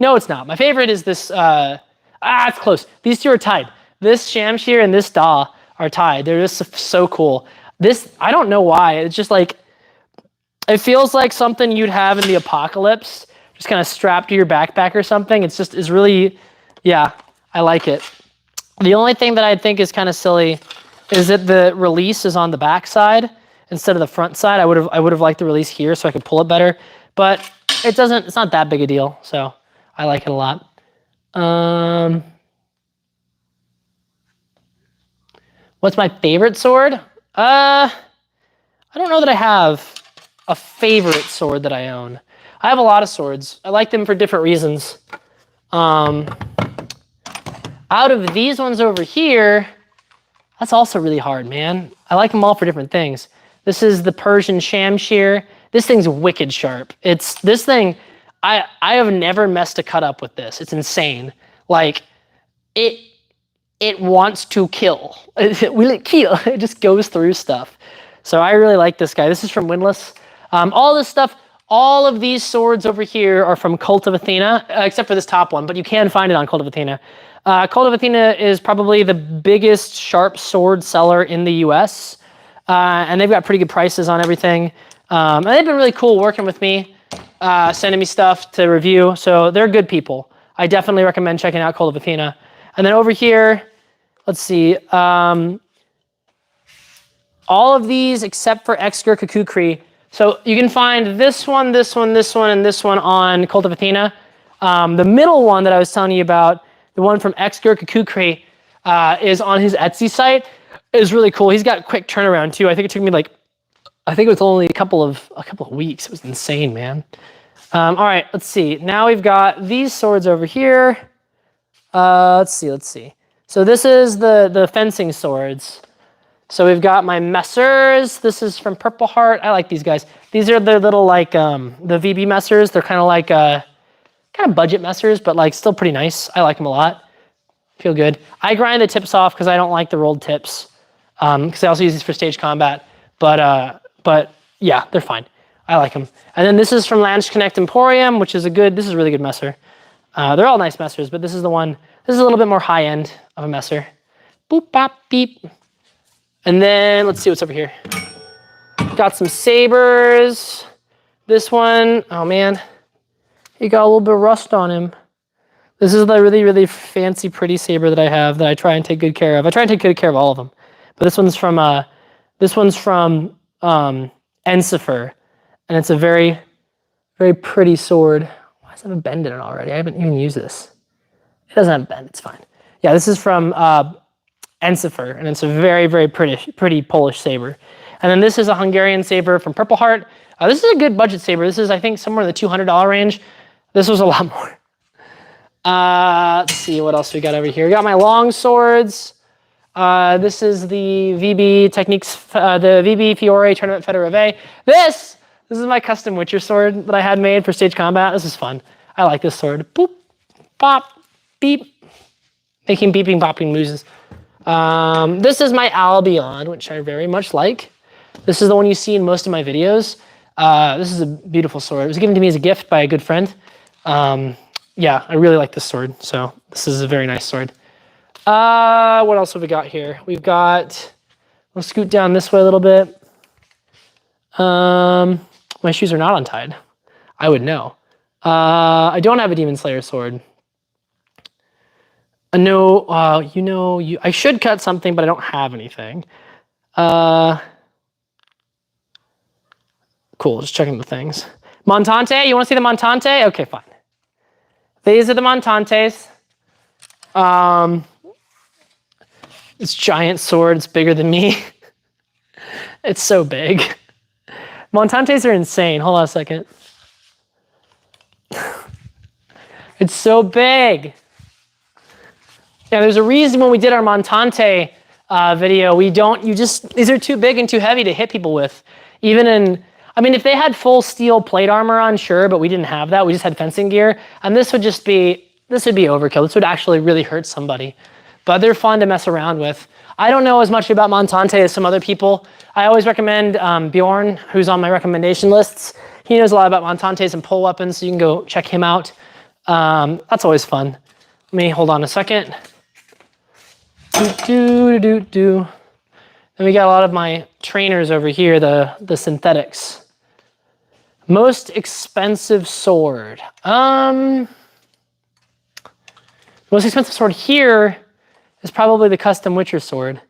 No, it's not. My favorite is this, it's close. These two are tied. This Shamshir and this Daw are tied. They're just so cool. This, I don't know why. It's just like, it feels like something you'd have in the apocalypse, just kind of strapped to your backpack or something. It's just, it's really, yeah, I like it. The only thing that I think is kind of silly is that the release is on the back side instead of the front side. I would have liked the release here so I could pull it better, but it's not that big a deal. So I like it a lot. What's my favorite sword? I don't know that I have a favorite sword that I own. I have a lot of swords. I like them for different reasons. Out of these ones over here, that's also really hard, man. I like them all for different things. This is the Persian Shamshir. This thing's wicked sharp. This thing, I have never messed a cut up with this. It's insane. Like, it wants to kill. Will it kill? It just goes through stuff. So I really like this guy. This is from Windless. All this stuff, all of these swords over here are from Cult of Athena, except for this top one, but you can find it on Cult of Athena. Cult of Athena is probably the biggest sharp sword seller in the US. And they've got pretty good prices on everything. And they've been really cool working with me, sending me stuff to review. So they're good people. I definitely recommend checking out Cult of Athena. And then over here, let's see. All of these except for Exger Kukukri. So you can find this one, this one, this one, and this one on Cult of Athena. The middle one that I was telling you about, the one from Exger Kukukri, is on his Etsy site. It's really cool. He's got quick turnaround too. I think it took me like, I think it was only a couple of weeks. It was insane, man. All right, let's see. Now we've got these swords over here. Let's see. So this is the fencing swords. So we've got my Messers. This is from Purple Heart. I like these guys. These are the little like the VB Messers. They're kind of like kind of budget Messers, but like still pretty nice. I like them a lot. Feel good. I grind the tips off because I don't like the rolled tips. Because I also use these for stage combat. But yeah, they're fine. I like them. And then this is from Lange Connect Emporium, which is this is a really good messer. They're all nice messers, but this is the one. This is a little bit more high end of a messer. Boop, bop, beep. And then let's see what's over here. Got some sabers. This one, oh man, he got a little bit of rust on him. This is the really, really fancy, pretty saber that I have that I try and take good care of. I try and take good care of all of them. But this one's from Ensifer, and it's a very, very pretty sword. Why does it have a bend in it already? I haven't even used this. It doesn't have a bend, it's fine. Yeah, this is from Ensifer, and it's a very, very pretty Polish saber. And then this is a Hungarian saber from Purple Heart. This is a good budget saber. This is, I think, somewhere in the $200 range. This was a lot more. Let's see what else we got over here. We got my long swords. This is the VB Techniques, the VB Fiore Tournament Federeve. This is my custom Witcher sword that I had made for stage combat. This is fun. I like this sword. Boop, bop, beep. Making beeping, bopping noises. This is my Albion, which I very much like. This is the one you see in most of my videos. This is a beautiful sword. It was given to me as a gift by a good friend. Yeah, I really like this sword. So this is a very nice sword. What else have we got here? We've got, we'll scoot down this way a little bit. My shoes are not untied. I would know. I don't have a Demon Slayer sword. No, I should cut something, but I don't have anything. Cool, just checking the things. Montante, you want to see the Montante? Okay, fine. These are the Montantes. This giant sword, it's bigger than me. It's so big. Montantes are insane. Hold on a second. It's so big. Yeah, there's a reason when we did our Montante video, these are too big and too heavy to hit people with. I mean, if they had full steel plate armor on, sure, but we didn't have that. We just had fencing gear. And this would be overkill. This would actually really hurt somebody. But they're fun to mess around with. I don't know as much about Montante as some other people. I always recommend Bjorn, who's on my recommendation lists. He knows a lot about Montantes and pole weapons, so you can go check him out. That's always fun. Let me hold on a second. And we got a lot of my trainers over here, the synthetics. Most expensive sword. Most expensive sword here is probably the custom Witcher sword.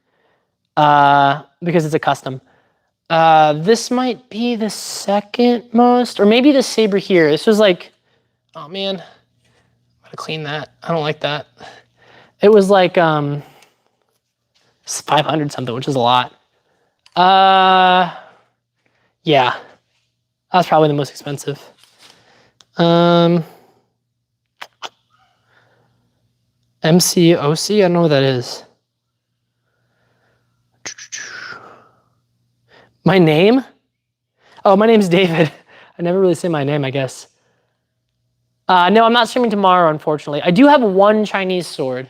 Because it's a custom. This might be the second most, or maybe the saber here. This was like, oh man, I'm gonna clean that. I don't like that. It was like 500 something, which is a lot. Yeah, that was probably the most expensive. MCOC, I don't know what that is. My name? Oh, my name's David. I never really say my name, I guess. No, I'm not streaming tomorrow, unfortunately. I do have one Chinese sword,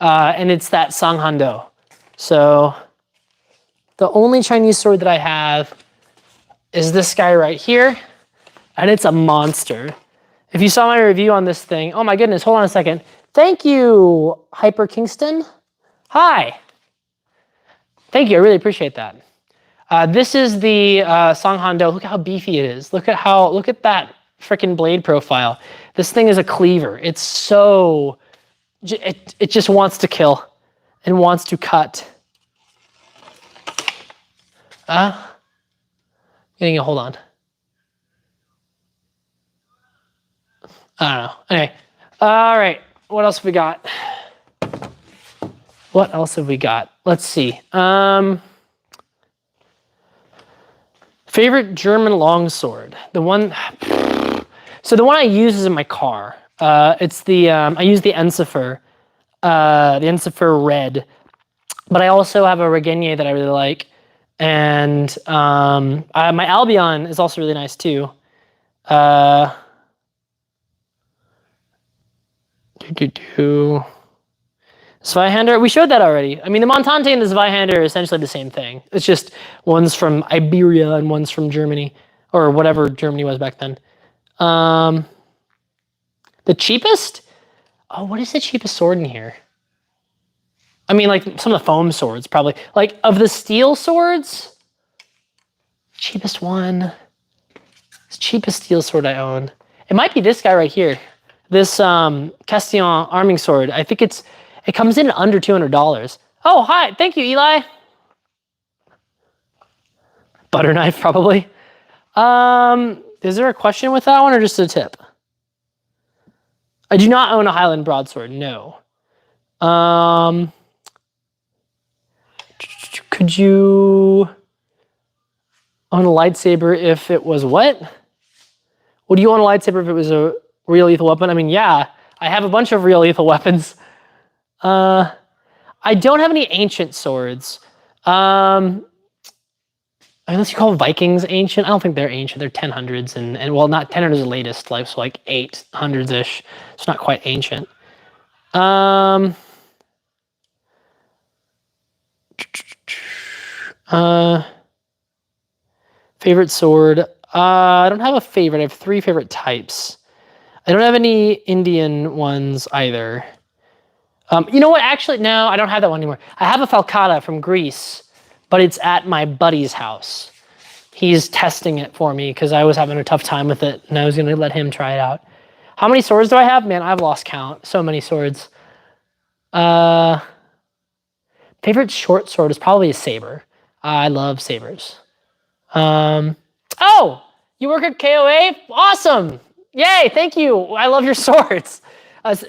and it's that Sanghando. So the only Chinese sword that I have is this guy right here, and it's a monster. If you saw my review on this thing, oh my goodness, hold on a second. Thank you, Hyper Kingston. Hi. Thank you, I really appreciate that. This is the Sanghando. Look how beefy it is. Look at that freaking blade profile. This thing is a cleaver. It's so, it just wants to kill and wants to cut. Getting a hold on. I don't know. Anyway, all right. What else have we got? What else have we got? Let's see. Favorite German longsword. The one. So the one I use is in my car. It's the I use the Ensifer Red, but I also have a Regenier that I really like, and my Albion is also really nice too. Zweihander, we showed that already. I mean, the Montante and the Zweihander are essentially the same thing. It's just one's from Iberia and one's from Germany, or whatever Germany was back then. The cheapest? Oh, what is the cheapest sword in here? I mean, like some of the foam swords, probably. Like of the steel swords, cheapest one. It's the cheapest steel sword I own. It might be this guy right here. This Castillon arming sword. I think it comes in at under $200. Oh, hi, thank you, Eli. Butter knife, probably. Is there a question with that one or just a tip? I do not own a Highland broadsword, no. Could you own a lightsaber if it was what? Would you own a lightsaber if it was a real lethal weapon? I mean, yeah, I have a bunch of real lethal weapons. I don't have any ancient swords. Unless you call Vikings ancient. I don't think they're ancient. They're 1000s and well, not 1000s is the latest, like, so like 800s-ish. It's not quite ancient. Favorite sword. I don't have a favorite. I have 3 favorite types. I don't have any Indian ones either. You know what? Actually, no, I don't have that one anymore. I have a Falcata from Greece, but it's at my buddy's house. He's testing it for me because I was having a tough time with it, and I was going to let him try it out. How many swords do I have? Man, I've lost count. So many swords. Favorite short sword is probably a saber. I love sabers. Oh, you work at KOA? Awesome. Yay, thank you. I love your swords.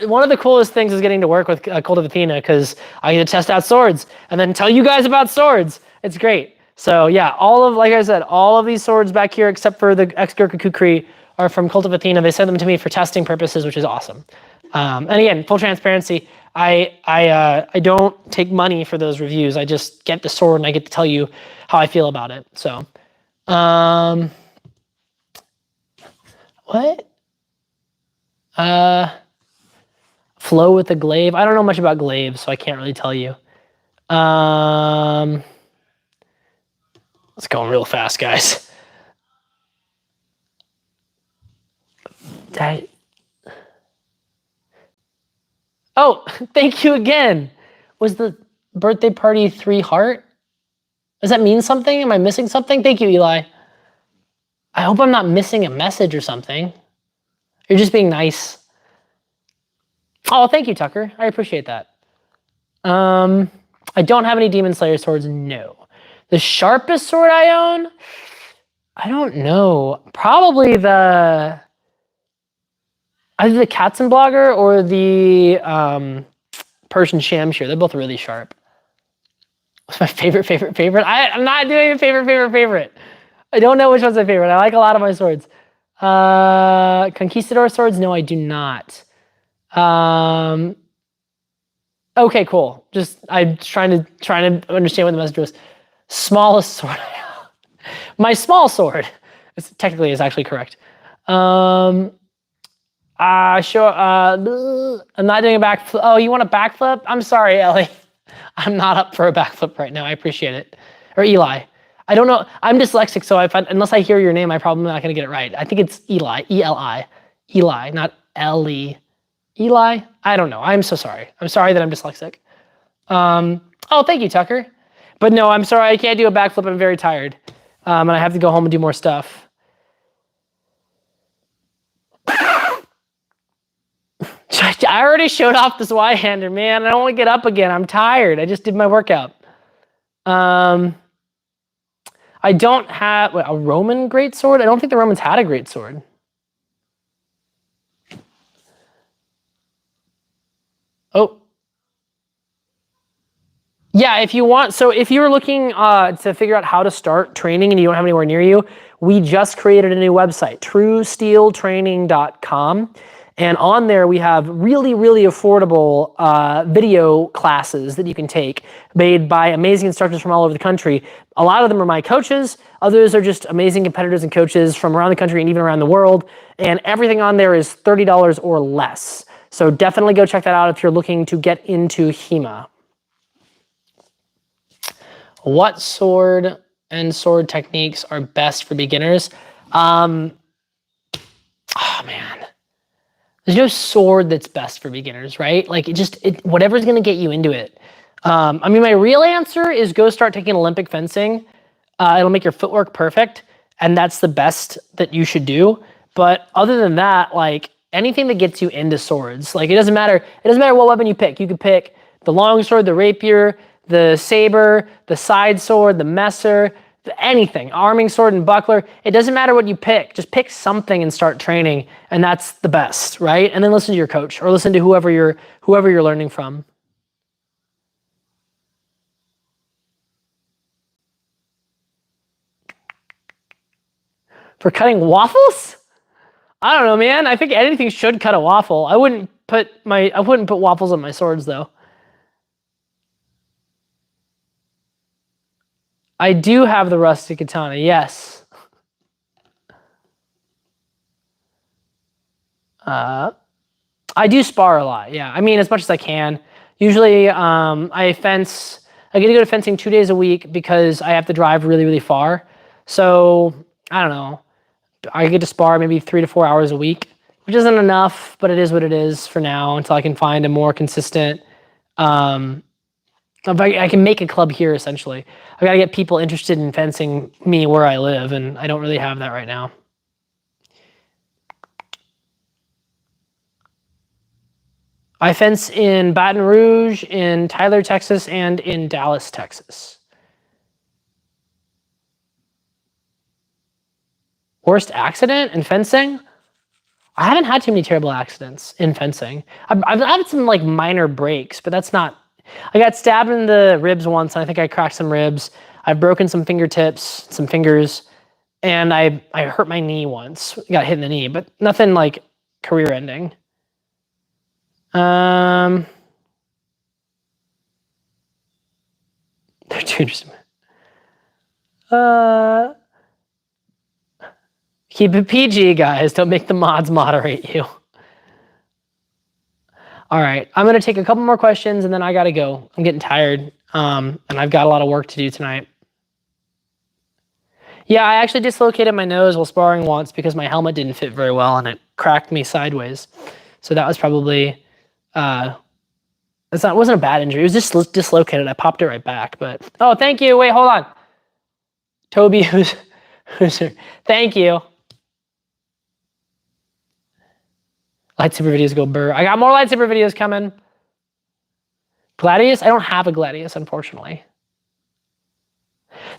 One of the coolest things is getting to work with Cult of Athena because I get to test out swords and then tell you guys about swords. It's great. So yeah, like I said, all of these swords back here except for the Ex-Gurkha Kukri are from Cult of Athena. They sent them to me for testing purposes, which is awesome. And again, full transparency, I don't take money for those reviews. I just get the sword and I get to tell you how I feel about it. So, what? Flow with the glaive. I don't know much about glaives, so I can't really tell you. Let's go real fast, guys. Oh, thank you again. Was the birthday party 3 heart? Does that mean something? Am I missing something? Thank you, Eli. I hope I'm not missing a message or something. You're just being nice. Oh, thank you, Tucker. I appreciate that. I don't have any Demon Slayer swords, no. The sharpest sword I own? I don't know. Probably either the Katzenblogger or the Persian Shamshir. They're both really sharp. What's my favorite? I'm not doing a favorite. I don't know which one's my favorite. I like a lot of my swords. Conquistador swords? No, I do not. Okay, cool. Just I'm trying to understand what the message was. Smallest sword. My small sword. Technically is actually correct. Sure. I'm not doing a backflip. Oh, you want a backflip? I'm sorry, Ellie. I'm not up for a backflip right now. I appreciate it. Or Eli. I don't know. I'm dyslexic, so unless I hear your name, I'm probably not going to get it right. I think it's Eli. E-L-I. Eli, not Ellie. Eli? I don't know. I'm so sorry. I'm sorry that I'm dyslexic. Oh, thank you, Tucker. But no, I'm sorry. I can't do a backflip. I'm very tired. And I have to go home and do more stuff. I already showed off this Y-hander, man. I don't want to get up again. I'm tired. I just did my workout. I don't have a Roman greatsword. I don't think the Romans had a greatsword. Oh. Yeah, if you want, so if you're looking to figure out how to start training and you don't have anywhere near you, we just created a new website, truesteeltraining.com. And on there, we have really, really affordable video classes that you can take made by amazing instructors from all over the country. A lot of them are my coaches. Others are just amazing competitors and coaches from around the country and even around the world. And everything on there is $30 or less. So definitely go check that out if you're looking to get into HEMA. What sword and sword techniques are best for beginners? Oh man. There's no sword that's best for beginners, right? Like whatever's gonna get you into it. I mean, my real answer is go start taking Olympic fencing. It'll make your footwork perfect, and that's the best that you should do. But other than that, like anything that gets you into swords, like it doesn't matter what weapon you pick. You could pick the longsword, the rapier, the saber, the side sword, the messer, anything, arming sword and buckler. It doesn't matter what you pick. Just pick something and start training, and that's the best, right? And then listen to your coach or listen to whoever you're learning from. For cutting waffles? I don't know, man. I think anything should cut a waffle. I wouldn't put waffles on my swords though. I do have the rusty katana, yes. I do spar a lot, yeah. I mean, as much as I can. Usually, I get to go to fencing 2 days a week because I have to drive really, really far. So, I don't know. I get to spar maybe 3 to 4 hours a week, which isn't enough, but it is what it is for now until I can find a more consistent, I can make a club here, essentially. I gotta get people interested in fencing me where I live, and I don't really have that right now. I fence in Baton Rouge, in Tyler, Texas, and in Dallas, Texas. Worst accident in fencing? I haven't had too many terrible accidents in fencing. I've had some like minor breaks, but that's not. I got stabbed in the ribs once, and I think I cracked some ribs. I've broken some fingertips, some fingers, and I hurt my knee once. Got hit in the knee, but nothing like career-ending. They're too interesting. Keep it PG, guys. Don't make the mods moderate you. All right, I'm gonna take a couple more questions and then I gotta go. I'm getting tired, and I've got a lot of work to do tonight. Yeah, I actually dislocated my nose while sparring once because my helmet didn't fit very well and it cracked me sideways. So that was probably, it wasn't a bad injury. It was just dislocated. I popped it right back, but, oh, thank you. Wait, hold on. Toby, who's thank you. Lightsaber videos go burr. I got more lightsaber videos coming. Gladius? I don't have a Gladius, unfortunately.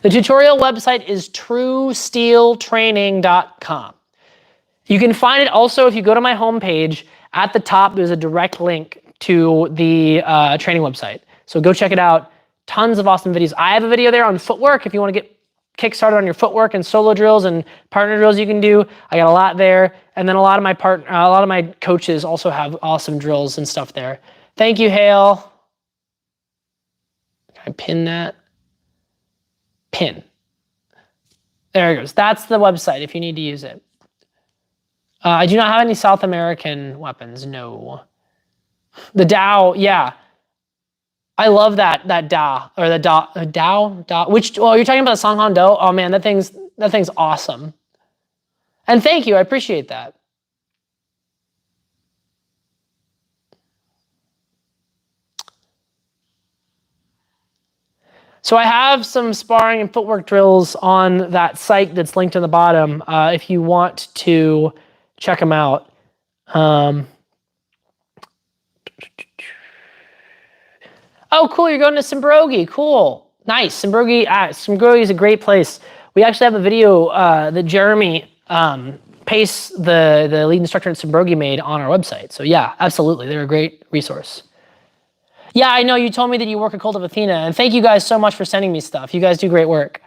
The tutorial website is truesteeltraining.com. You can find it also if you go to my homepage. At the top, there's a direct link to the training website. So go check it out. Tons of awesome videos. I have a video there on footwork if you want to get kickstarted on your footwork and solo drills and partner drills you can do. I got a lot there. And then a lot of my coaches also have awesome drills and stuff there. Thank you, Hale. Can I pin that? Pin. There it goes. That's the website if you need to use it. I do not have any South American weapons, no. The Dao, yeah. I love that Dao, or the Dao, which, oh, you're talking about the Songhan Do? Oh man, that thing's awesome. And thank you, I appreciate that. So I have some sparring and footwork drills on that site that's linked in the bottom if you want to check them out. Oh, cool, you're going to Simbrogi, cool. Nice, Simbrogi is a great place. We actually have a video that Jeremy Pace, the lead instructor at Simbrogi, made on our website. So yeah, absolutely, they're a great resource. Yeah, I know, you told me that you work at Cult of Athena, and thank you guys so much for sending me stuff. You guys do great work.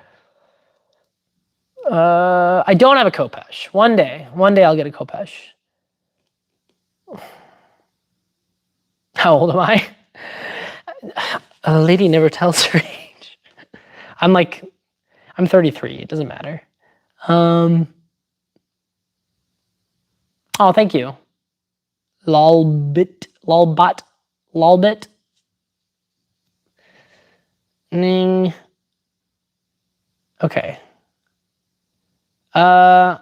I don't have a Khopesh. One day I'll get a Khopesh. How old am I? A lady never tells her age. I'm 33, it doesn't matter. Oh, thank you. Lolbit. Ning. Okay. Don't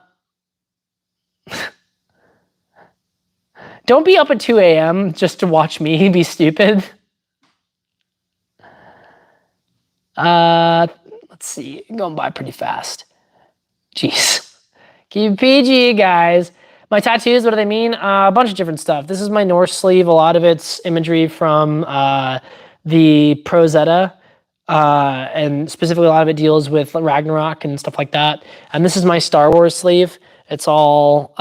be up at 2 a.m. just to watch me be stupid. Let's see, going by pretty fast. Jeez. Keep PG, guys. My tattoos, what do they mean? A bunch of different stuff. This is my Norse sleeve. A lot of it's imagery from the Pro Zeta. And specifically a lot of it deals with Ragnarok and stuff like that. And this is my Star Wars sleeve. It's all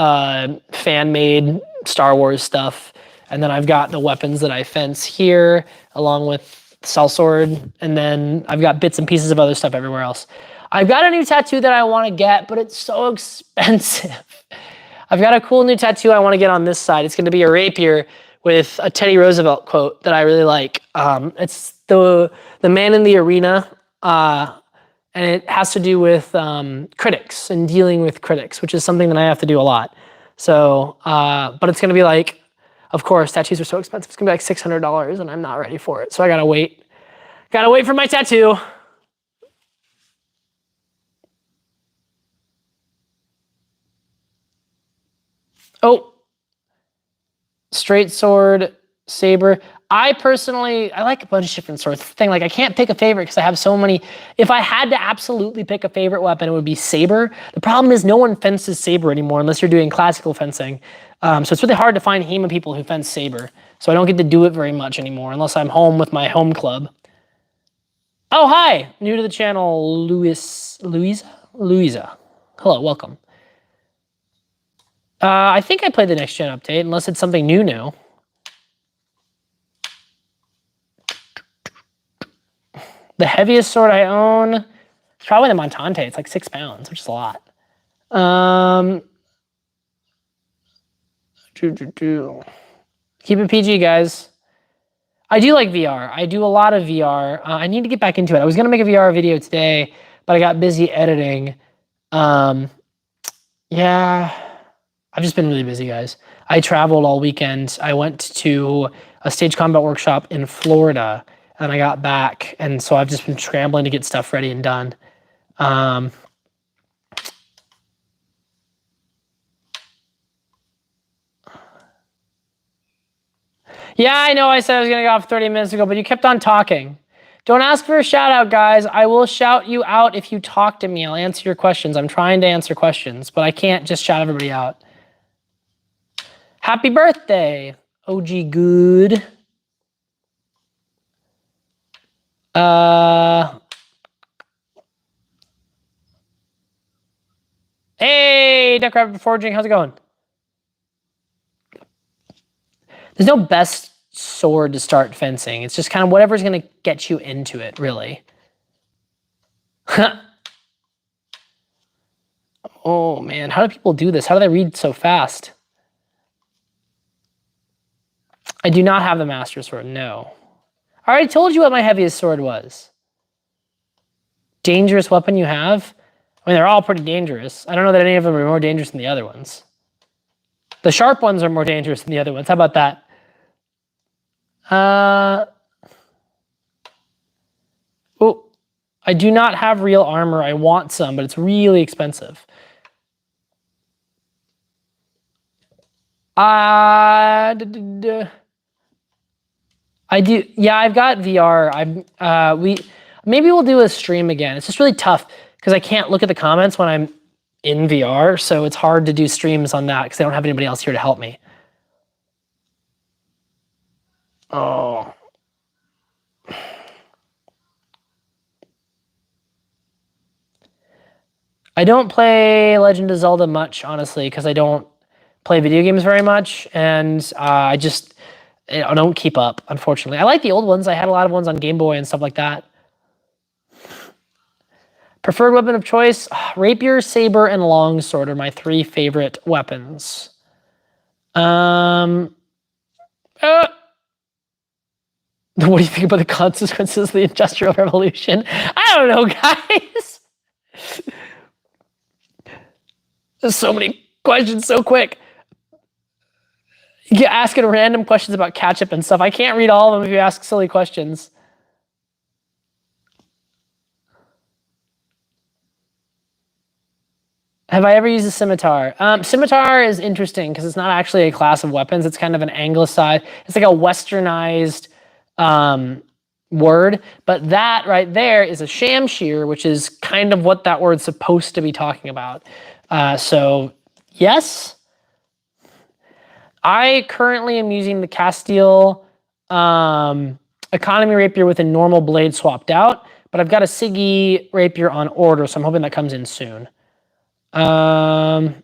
fan-made Star Wars stuff. And then I've got the weapons that I fence here, along with sellsword, and then I've got bits and pieces of other stuff everywhere else. I've got a new tattoo that I want to get, but it's so expensive. I've got a cool new tattoo I want to get on this side. It's going to be a rapier with a Teddy Roosevelt quote that I really like. It's the man in the arena, and it has to do with critics and dealing with critics, which is something that I have to do a lot. So, but it's going to be like, of course, tattoos are so expensive. It's gonna be like $600 and I'm not ready for it. So I gotta wait. Gotta wait for my tattoo. Oh, straight sword, saber. I like a bunch of different swords. The thing, like I can't pick a favorite because I have so many. If I had to absolutely pick a favorite weapon, it would be saber. The problem is no one fences saber anymore unless you're doing classical fencing. So it's really hard to find HEMA people who fence saber. So I don't get to do it very much anymore unless I'm home with my home club. Oh, hi, new to the channel, Louisa. Hello, welcome. I think I played the next gen update unless it's something new. The heaviest sword I own is probably the Montante. It's like 6 pounds, which is a lot. Keep it PG, guys. I do like VR. I do a lot of VR. I need to get back into it. I was gonna make a VR video today, but I got busy editing. Yeah, I've just been really busy, guys. I traveled all weekend. I went to a stage combat workshop in Florida, and I got back, and so I've just been scrambling to get stuff ready and done. Yeah, I know I said I was gonna go off 30 minutes ago, but you kept on talking. Don't ask for a shout out, guys. I will shout you out if you talk to me. I'll answer your questions. I'm trying to answer questions, but I can't just shout everybody out. Happy birthday, OG Good. Hey, Duck Rabbit Forging, how's it going? There's no best sword to start fencing. It's just kind of whatever's going to get you into it, really. Oh, man. How do people do this? How do they read so fast? I do not have the Master Sword, no. I already told you what my heaviest sword was. Dangerous weapon you have? I mean, they're all pretty dangerous. I don't know that any of them are more dangerous than the other ones. The sharp ones are more dangerous than the other ones. How about that? Oh, I do not have real armor. I want some, but it's really expensive. I do. Yeah, I've got VR. Maybe we'll do a stream again. It's just really tough because I can't look at the comments when I'm in VR, so it's hard to do streams on that because I don't have anybody else here to help me. Oh. I don't play Legend of Zelda much, honestly, because I don't play video games very much, and I don't keep up, unfortunately. I like the old ones. I had a lot of ones on Game Boy and stuff like that. Preferred weapon of choice, rapier, saber, and longsword are my 3 favorite weapons. What do you think about the consequences of the Industrial Revolution? I don't know, guys. There's so many questions so quick. You get asking random questions about ketchup and stuff. I can't read all of them if you ask silly questions. Have I ever used a scimitar? Scimitar is interesting because it's not actually a class of weapons. It's kind of an anglicized, it's like a westernized word. But that right there is a shamshir, which is kind of what that word's supposed to be talking about. So yes. I currently am using the Castile economy rapier with a normal blade swapped out, but I've got a Siggy rapier on order, so I'm hoping that comes in soon. I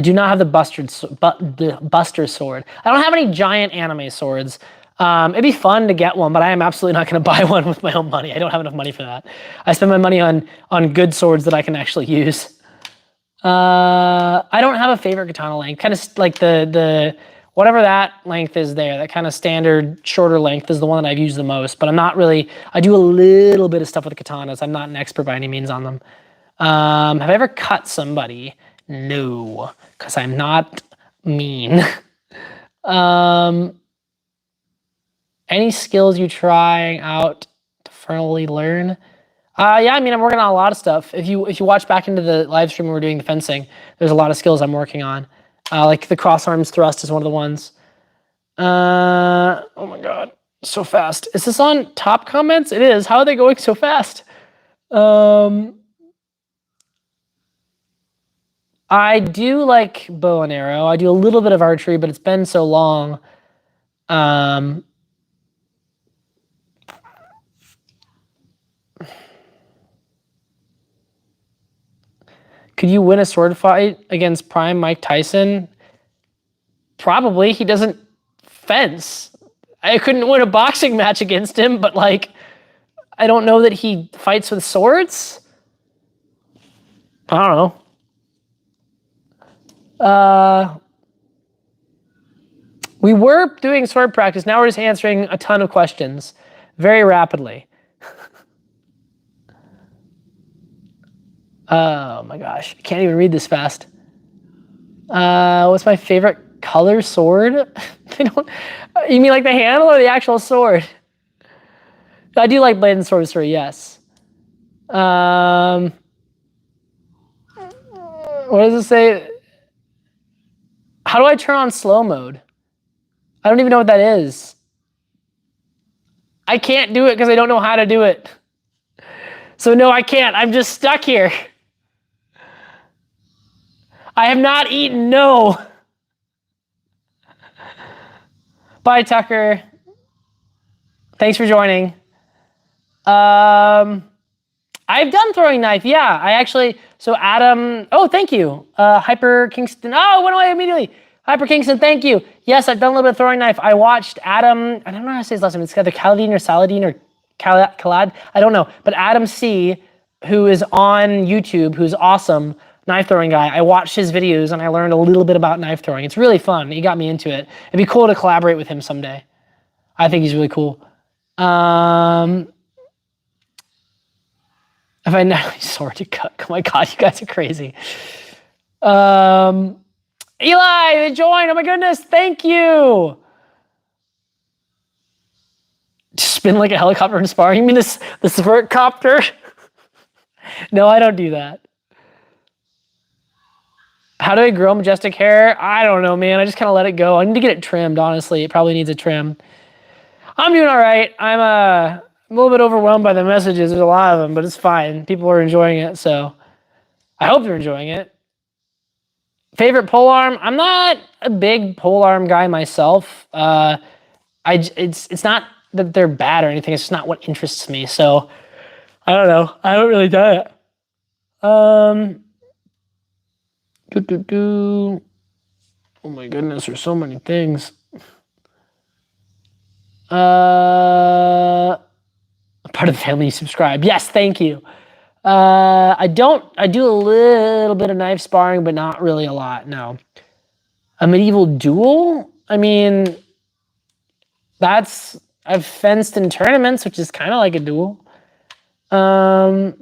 do not have the Buster sword. I don't have any giant anime swords. It'd be fun to get one, but I am absolutely not going to buy one with my own money. I don't have enough money for that. I spend my money on good swords that I can actually use. I don't have a favorite katana length. Kind of like the whatever that length is there, that kind of standard shorter length is the one that I've used the most, but I'm not really, I do a little bit of stuff with the katanas. I'm not an expert by any means on them. Have I ever cut somebody? No, because I'm not mean. Any skills you try out to thoroughly learn? Yeah, I mean, I'm working on a lot of stuff. If you watch back into the live stream when we're doing the fencing, there's a lot of skills I'm working on. Like the cross arms thrust is one of the ones. Oh my god, so fast. Is this on top comments? It is. How are they going so fast? I do like bow and arrow. I do a little bit of archery, but it's been so long. Could you win a sword fight against Prime Mike Tyson? Probably. He doesn't fence. I couldn't win a boxing match against him, but like, I don't know that he fights with swords. I don't know. We were doing sword practice. Now we're just answering a ton of questions very rapidly. Oh my gosh, I can't even read this fast. What's my favorite color sword? You mean like the handle or the actual sword? I do like blade and sorcery, yes. What does it say? How do I turn on slow mode? I don't even know what that is. I can't do it because I don't know how to do it. So no, I can't. I'm just stuck here. I have not eaten, no. Bye, Tucker. Thanks for joining. I've done throwing knife, yeah. I actually, so Adam, oh, thank you. Hyper Kingston, oh, it went away immediately. Hyper Kingston, thank you. Yes, I've done a little bit of throwing knife. I watched Adam, I don't know how to say his last name. It's either Kaladin or Saladin or Kalad, I don't know. But Adam C, who is on YouTube, who's awesome, knife throwing guy. I watched his videos and I learned a little bit about knife throwing. It's really fun. He got me into it. It'd be cool to collaborate with him someday. I think he's really cool. If I know sword to cut, oh my god, you guys are crazy. Eli, join. Oh my goodness, thank you. Spin like a helicopter in sparring. You mean this vert copter? No, I don't do that. How do I grow majestic hair? I don't know, man. I just kind of let it go. I need to get it trimmed, honestly. It probably needs a trim. I'm doing all right. I'm a little bit overwhelmed by the messages. There's a lot of them, but it's fine. People are enjoying it, so I hope they're enjoying it. Favorite polearm? I'm not a big polearm guy myself. It's not that they're bad or anything. It's just not what interests me. So I don't know. I haven't really done it. Oh my goodness, there's so many things. Part of the family, subscribe. Yes, thank you. I do a little bit of knife sparring, but not really a lot, no. A medieval duel? I mean, I've fenced in tournaments, which is kind of like a duel. Oh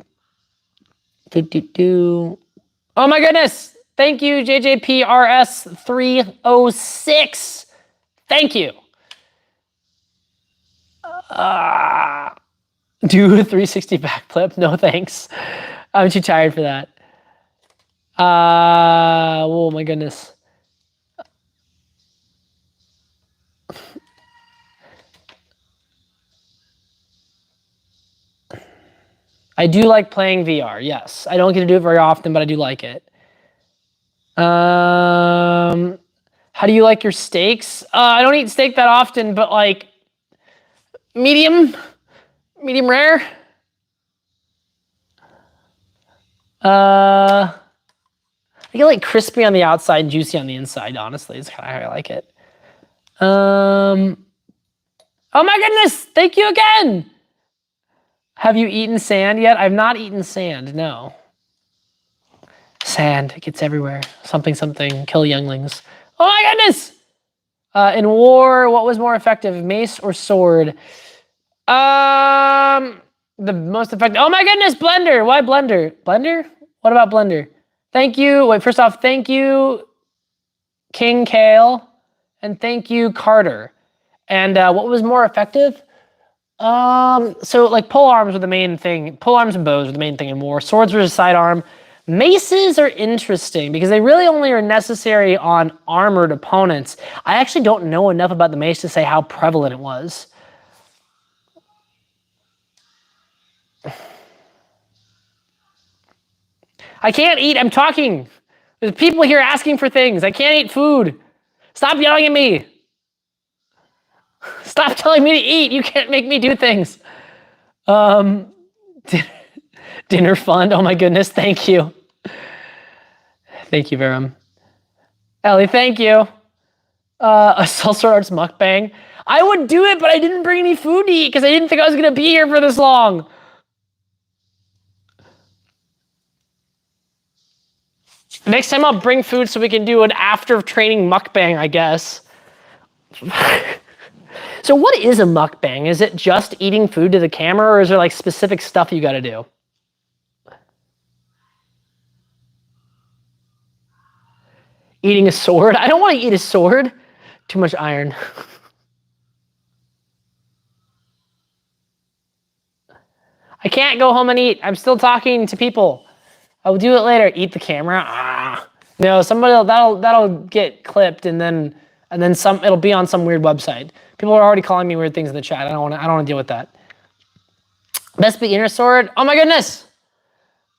my goodness! Thank you, JJPRS306. Thank you. Do a 360 backflip? No, thanks. I'm too tired for that. Oh my goodness. I do like playing VR, yes. I don't get to do it very often, but I do like it. How do you like your steaks? I don't eat steak that often, but like medium rare. I get like crispy on the outside and juicy on the inside, honestly. It's kind of how I like it. Oh my goodness, thank you again. Have you eaten sand yet? I've not eaten sand, no. Sand, it gets everywhere. Something, kill younglings. Oh my goodness! In war, what was more effective, mace or sword? The most effective, oh my goodness, blender. Why blender? Blender? What about blender? Thank you, wait, first off, thank you, King Kale, and thank you, Carter. And what was more effective? So like pole arms were the main thing. Pole arms and bows were the main thing in war. Swords were a sidearm. Maces are interesting because they really only are necessary on armored opponents. I actually don't know enough about the mace to say how prevalent it was. I can't eat, I'm talking. There's people here asking for things. I can't eat food. Stop yelling at me. Stop telling me to eat. You can't make me do things. Dinner fund. Oh my goodness. Thank you. Thank you, Verum. Ellie, thank you. A Salsa Arts mukbang. I would do it, but I didn't bring any food to eat because I didn't think I was going to be here for this long. Next time I'll bring food so we can do an after training mukbang, I guess. So what is a mukbang? Is it just eating food to the camera, or is there like specific stuff you gotta do? Eating a sword? I don't want to eat a sword. Too much iron. I can't go home and eat. I'm still talking to people. I will do it later. Eat the camera. Ah. No, that'll get clipped and then some. It'll be on some weird website. People are already calling me weird things in the chat. I don't want to deal with that. Best beginner sword. Oh my goodness.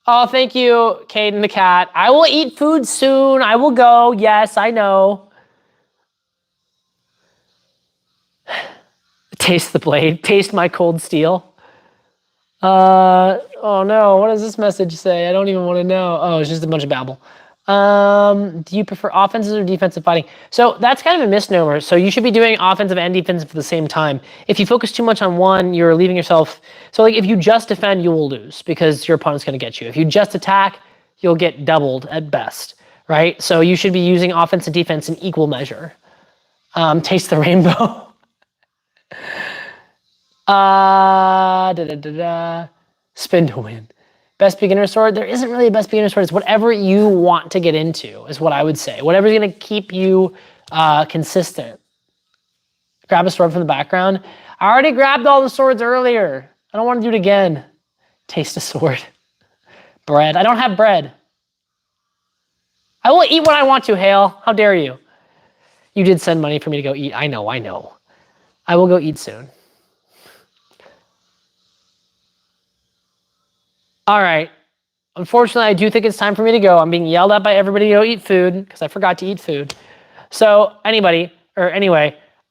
Oh, thank you, Caden the cat. I will eat food soon. I will go. Yes, I know. Taste the blade. Taste my cold steel. Oh no, what does this message say? I don't even want to know. Oh, it's just a bunch of babble. Do you prefer offensive or defensive fighting? So that's kind of a misnomer. So you should be doing offensive and defensive at the same time. If you focus too much on one, you're leaving yourself. So like if you just defend, you will lose because your opponent's going to get you. If you just attack, you'll get doubled at best, right? So you should be using offense and defense in equal measure. Taste the rainbow. Spin to win. Best beginner sword? There isn't really a best beginner sword. It's whatever you want to get into is what I would say. Whatever's going to keep you consistent. Grab a sword from the background. I already grabbed all the swords earlier. I don't want to do it again. Taste a sword. Bread. I don't have bread. I will eat when I want to, Hale. How dare you? You did send money for me to go eat. I know. I will go eat soon. All right. Unfortunately, I do think it's time for me to go. I'm being yelled at by everybody to go eat food because I forgot to eat food. So anyway,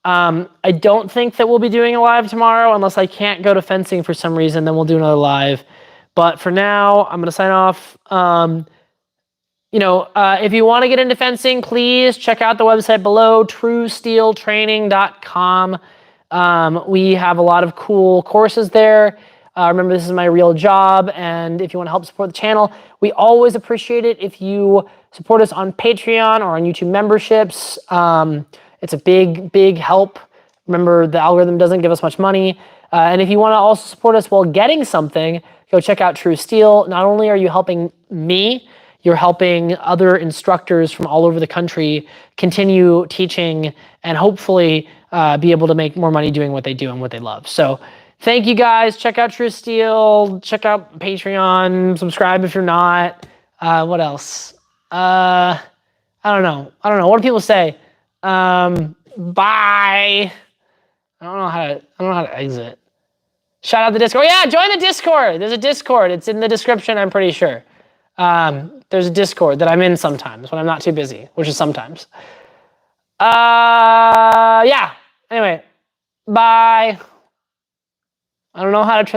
I don't think that we'll be doing a live tomorrow unless I can't go to fencing for some reason. Then we'll do another live. But for now, I'm going to sign off. If you want to get into fencing, please check out the website below, truesteeltraining.com. We have a lot of cool courses there. Remember, this is my real job, and if you want to help support the channel, we always appreciate it if you support us on Patreon or on YouTube memberships. It's a big help. Remember, the algorithm doesn't give us much money. And if you want to also support us while getting something, go check out True Steel. Not only are you helping me, you're helping other instructors from all over the country continue teaching and hopefully be able to make more money doing what they do and what they love. So thank you guys. Check out True Steel. Check out Patreon. Subscribe if you're not. What else? I don't know. What do people say? Bye. I don't know how to exit. Shout out the Discord. Oh, yeah, join the Discord. There's a Discord. It's in the description, I'm pretty sure. There's a Discord that I'm in sometimes when I'm not too busy, which is sometimes. Yeah. Anyway, bye. I don't know how to